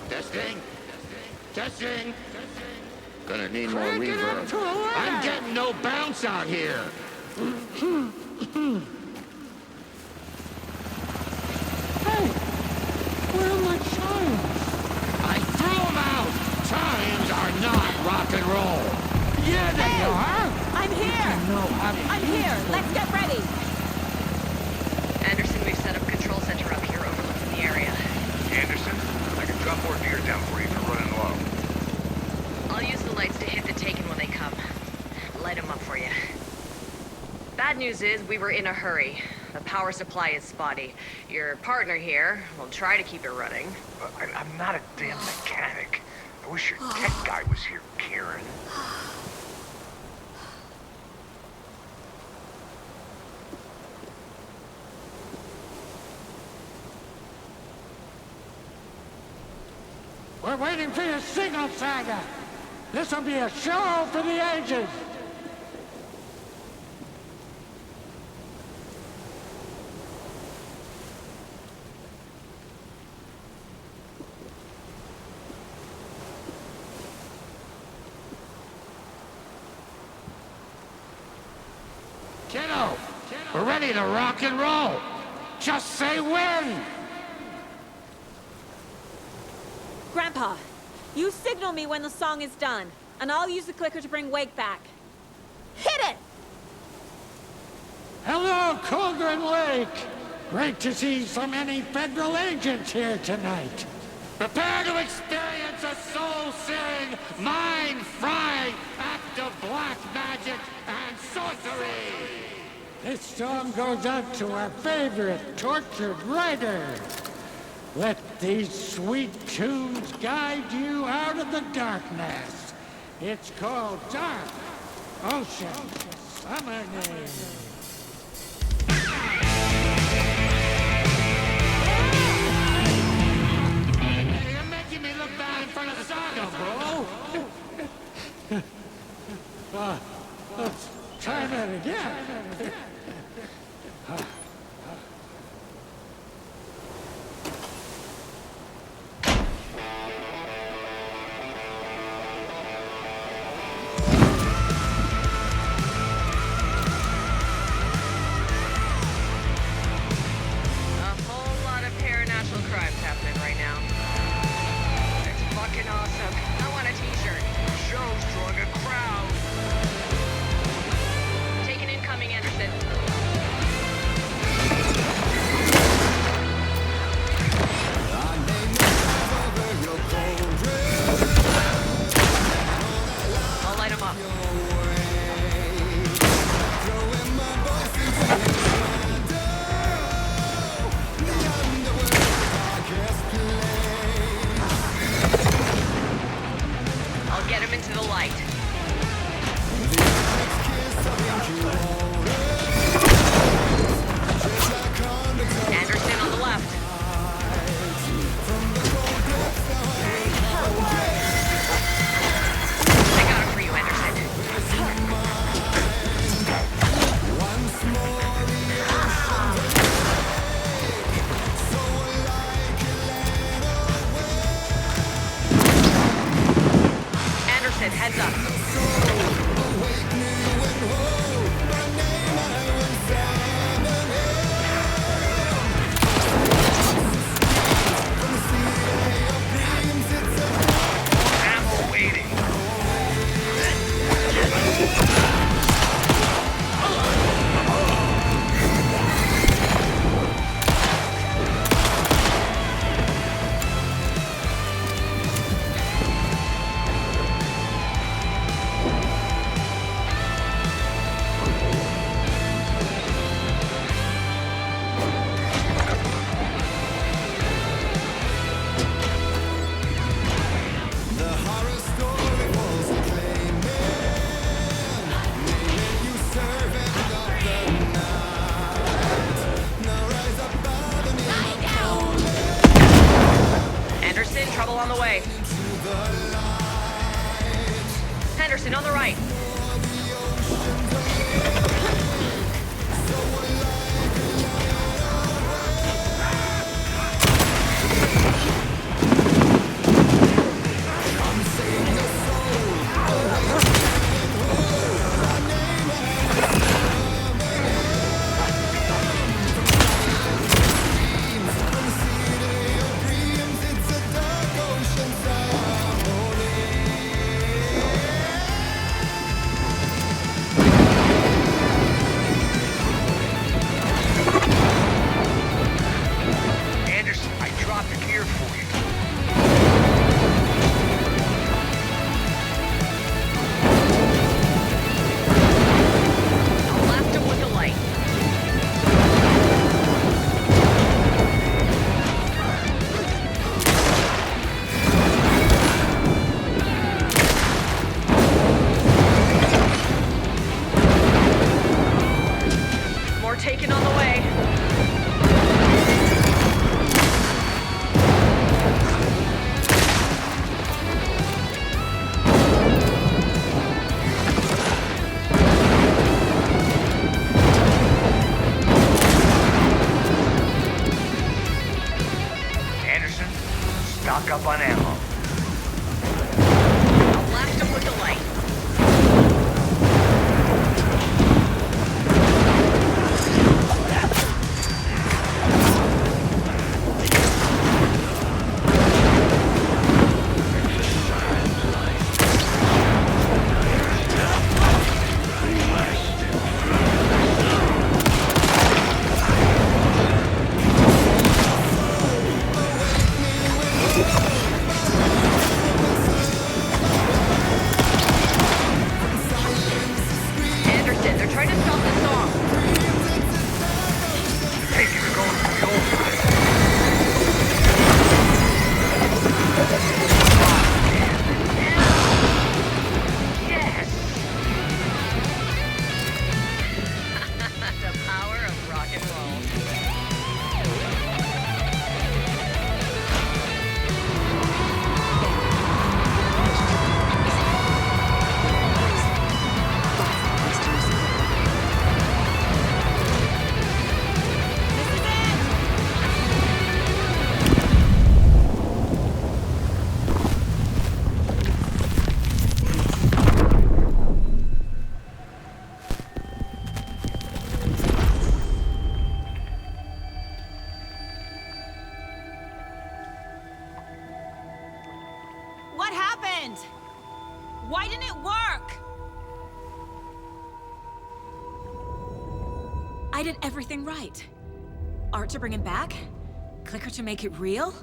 Testing. Testing. Gonna need more reverb. I'm getting no bounce out here. Hey, where are my chimes? I threw them out. Chimes are not rock and roll. Yeah, they are. I'm here. I'm here. Let's get ready. Anderson, we've set up a control center up here overlooking the area. Anderson, I can drop more gear down for you if you're running low. I'll use the lights to hit the Taken when they come. Light them up for you. Bad news is we were in a hurry. The power supply is spotty. Your partner here will try to keep it running. I'm not a damn mechanic. I wish your tech guy was here, Karen. We're waiting for your signal, Saga. This'll be a show for the ages. Kiddo, we're ready to rock and roll. Just say when. Grandpa, you signal me when the song is done, and I'll use the clicker to bring Wake back. Hit it! Hello, Cauldron Lake. Great to see so many federal agents here tonight. Prepare to experience a soul-searing, mind-frying act of black magic and sorcery. This song goes out to our favorite tortured writer. Let these sweet tunes guide you out of the darkness. It's called Dark Ocean Summer Name. You're making me look bad in front of the Saga, bro. Let's try that again. Heads up. the right. Anderson, I dropped a gear for you. I'll blast him with the light. More taken on the way. Anderson, stock up on ammo. I'll blast him with the light. Anderson, they're trying to stop the song. Take it, going for the old Yes! The power of rock and roll. What happened? Why didn't it work? I did everything right. Art to bring him back? Clicker to make it real?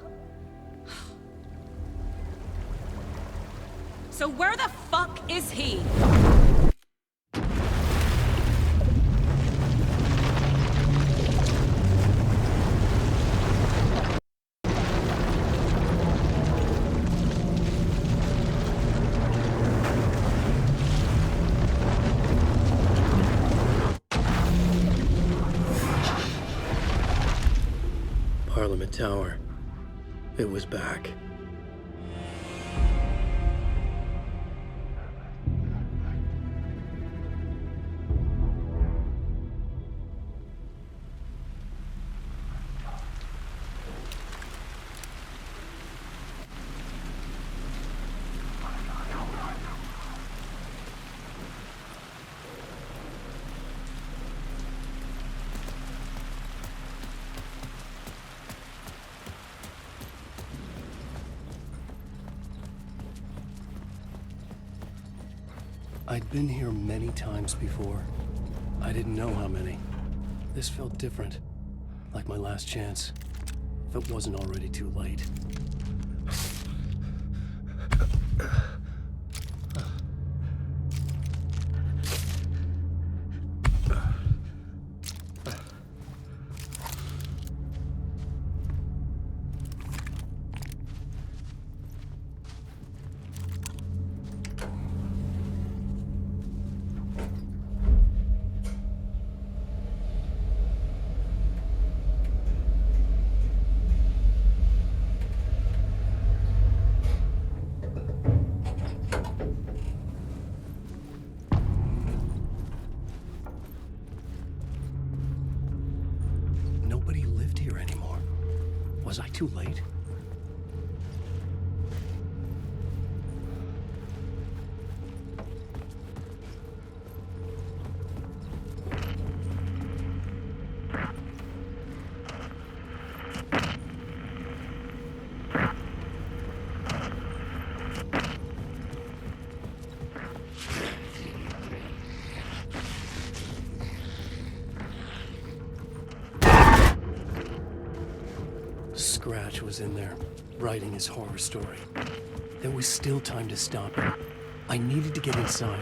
So where the fuck is he? Parliament Tower. It was back. I'd been here many times before. I didn't know how many. This felt different, like my last chance, if it wasn't already too late. Was I too late? Scratch was in there, writing his horror story. There was still time to stop him. I needed to get inside.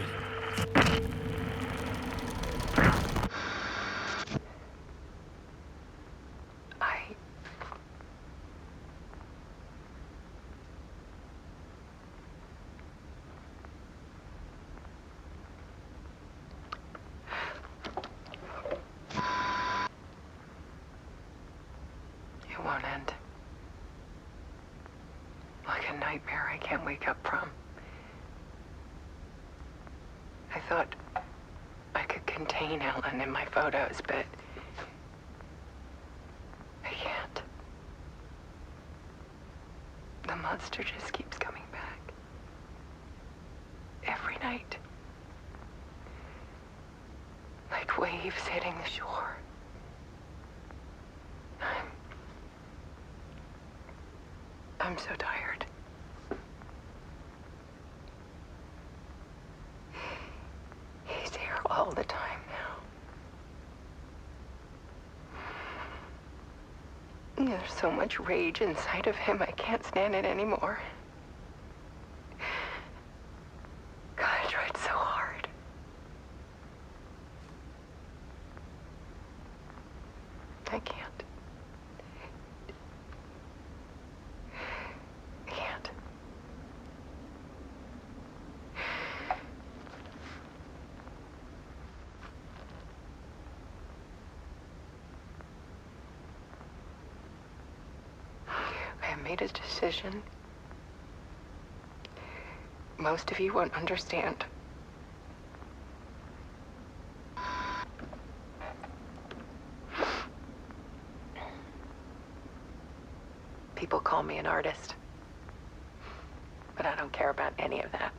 It won't end. Like a nightmare I can't wake up from. I thought I could contain Ellen in my photos, but I can't. The monster just keeps coming back. Every night. Like waves hitting the shore. I'm so tired. He's here all the time now. There's so much rage inside of him, I can't stand it anymore. God, I tried so hard. I can't. I made a decision. Most of you won't understand. People call me an artist, but I don't care about any of that.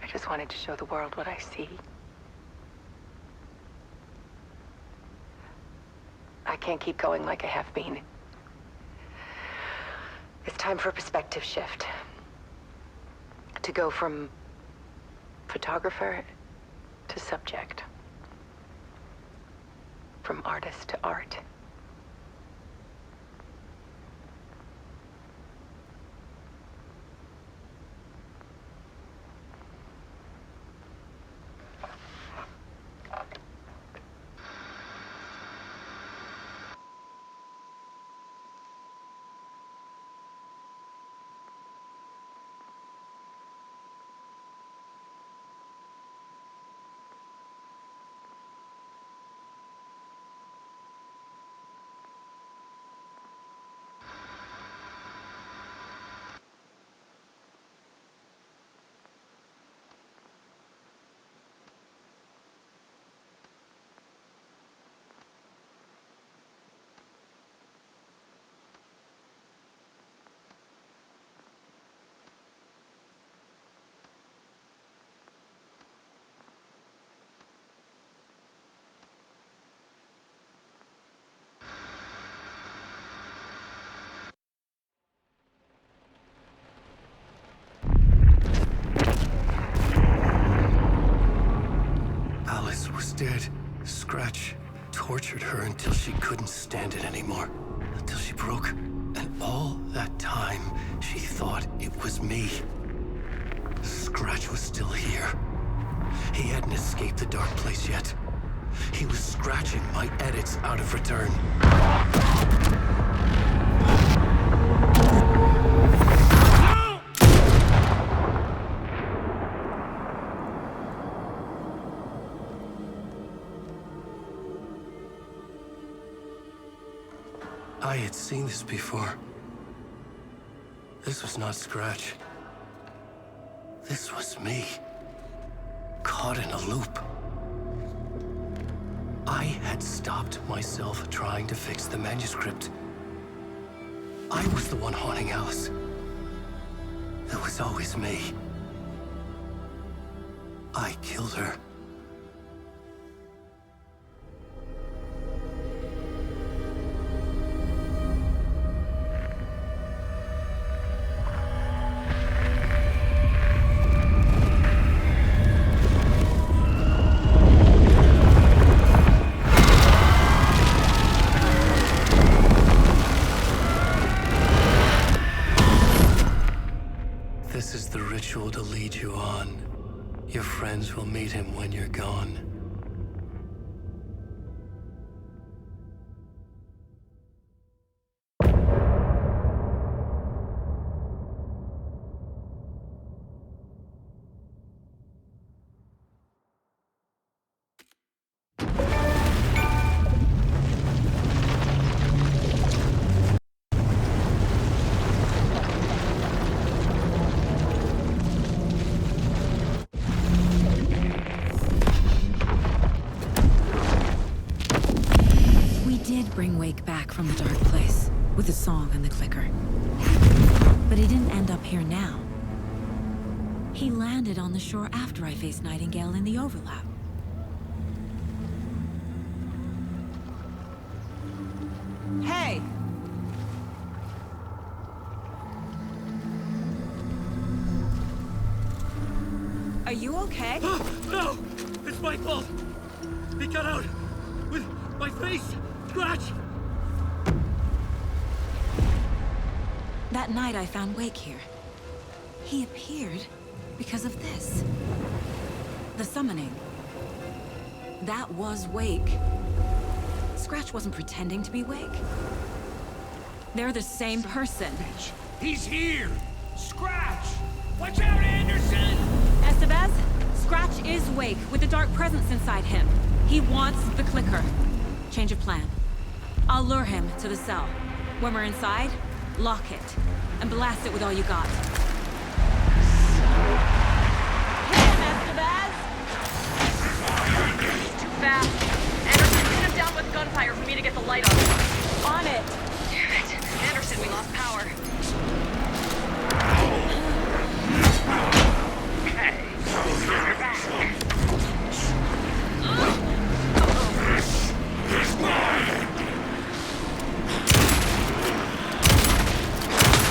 I just wanted to show the world what I see. I can't keep going like I have been. It's time for a perspective shift. To go from photographer to subject. From artist to art. Alice was dead. Scratch tortured her until she couldn't stand it anymore. Until she broke. And all that time, she thought it was me. Scratch was still here. He hadn't escaped the dark place yet. He was scratching my edits out of return. I had seen this before. This was not Scratch. This was me. Caught in a loop. I I had stopped myself trying to fix the manuscript. I was the one haunting Alice. It was always me. I killed her. This is the ritual to lead you on. Your friends will meet him when you're gone. Bring Wake back from the dark place with the song and the clicker. But he didn't end up here now. He landed on the shore after I faced Nightingale in the overlap. Hey! Are you okay? No! It's my fault! He got out with my face! Scratch! That night I found Wake here. He appeared because of this. The summoning. That was Wake. Scratch wasn't pretending to be Wake. They're the same person. He's here! Scratch! Watch out, Anderson! Estevez, Scratch is Wake with the dark presence inside him. He wants the clicker. Change of plan. I'll lure him to the cell. When we're inside, lock it, and blast it with all you got. Hit him, Estevez! Too fast. Anderson, pin him down with gunfire for me to get the light on him. On it! Damn it. Anderson, we lost power. Okay. You're back.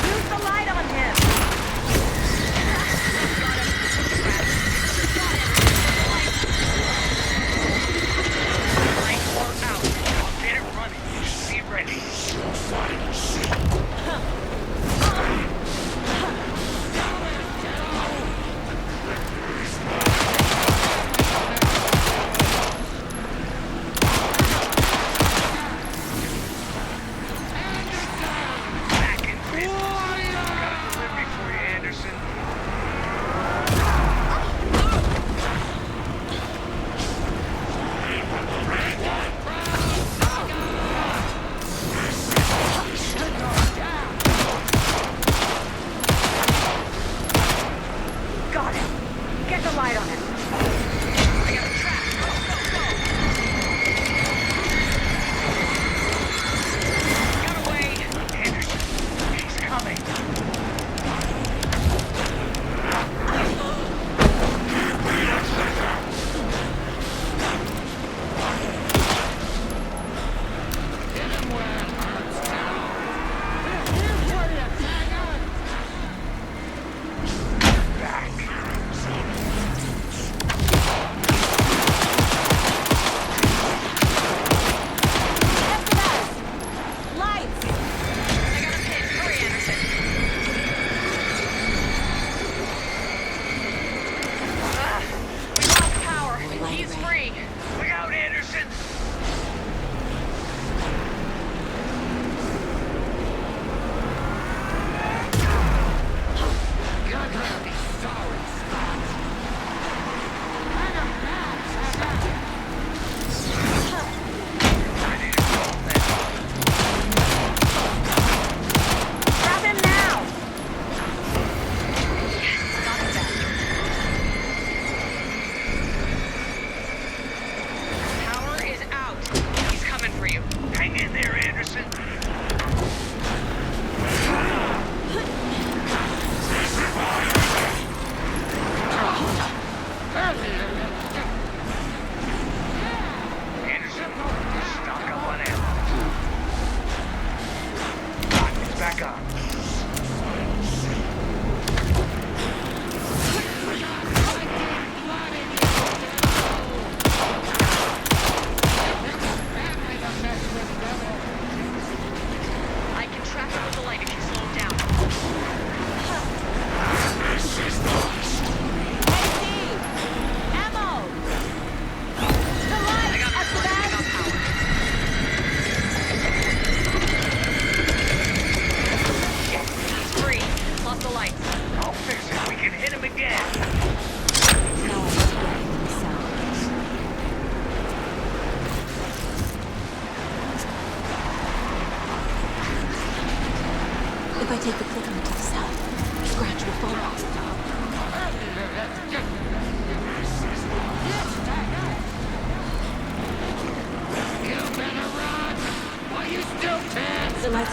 Use the light on him! Lights are out. I'll get it running. Be ready. Back in business. Got a delivery for you, Anderson. Got it. Get the light on him. I got a trap. Go, go, go. Got away. Anderson, he's coming.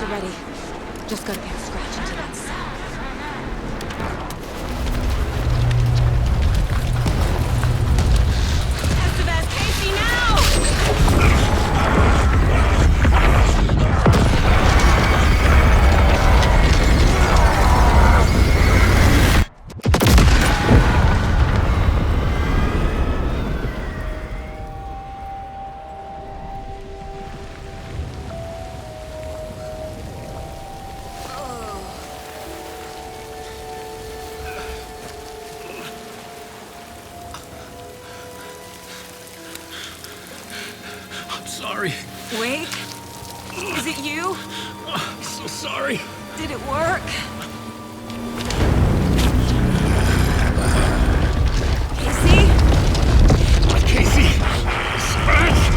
are ready. Just gotta get Scratch into that cell. Estevez, Casey, now! Sorry. Wake? Is it you? I'm so sorry. Did it work? Casey? Casey! Scratch!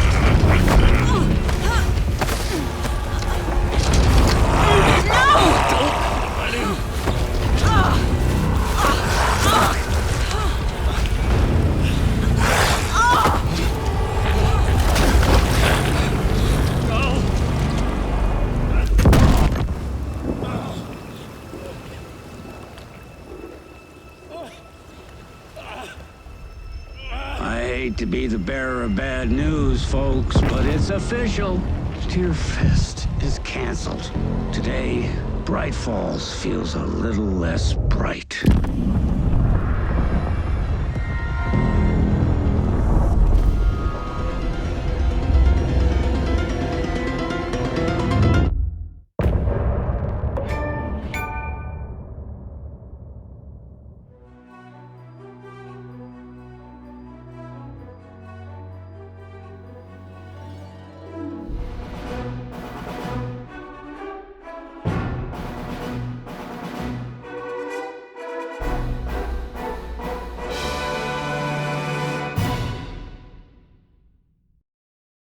I hate to be the bearer of bad news, folks, but it's official. Tear Fest is canceled. Today, Bright Falls feels a little less bright.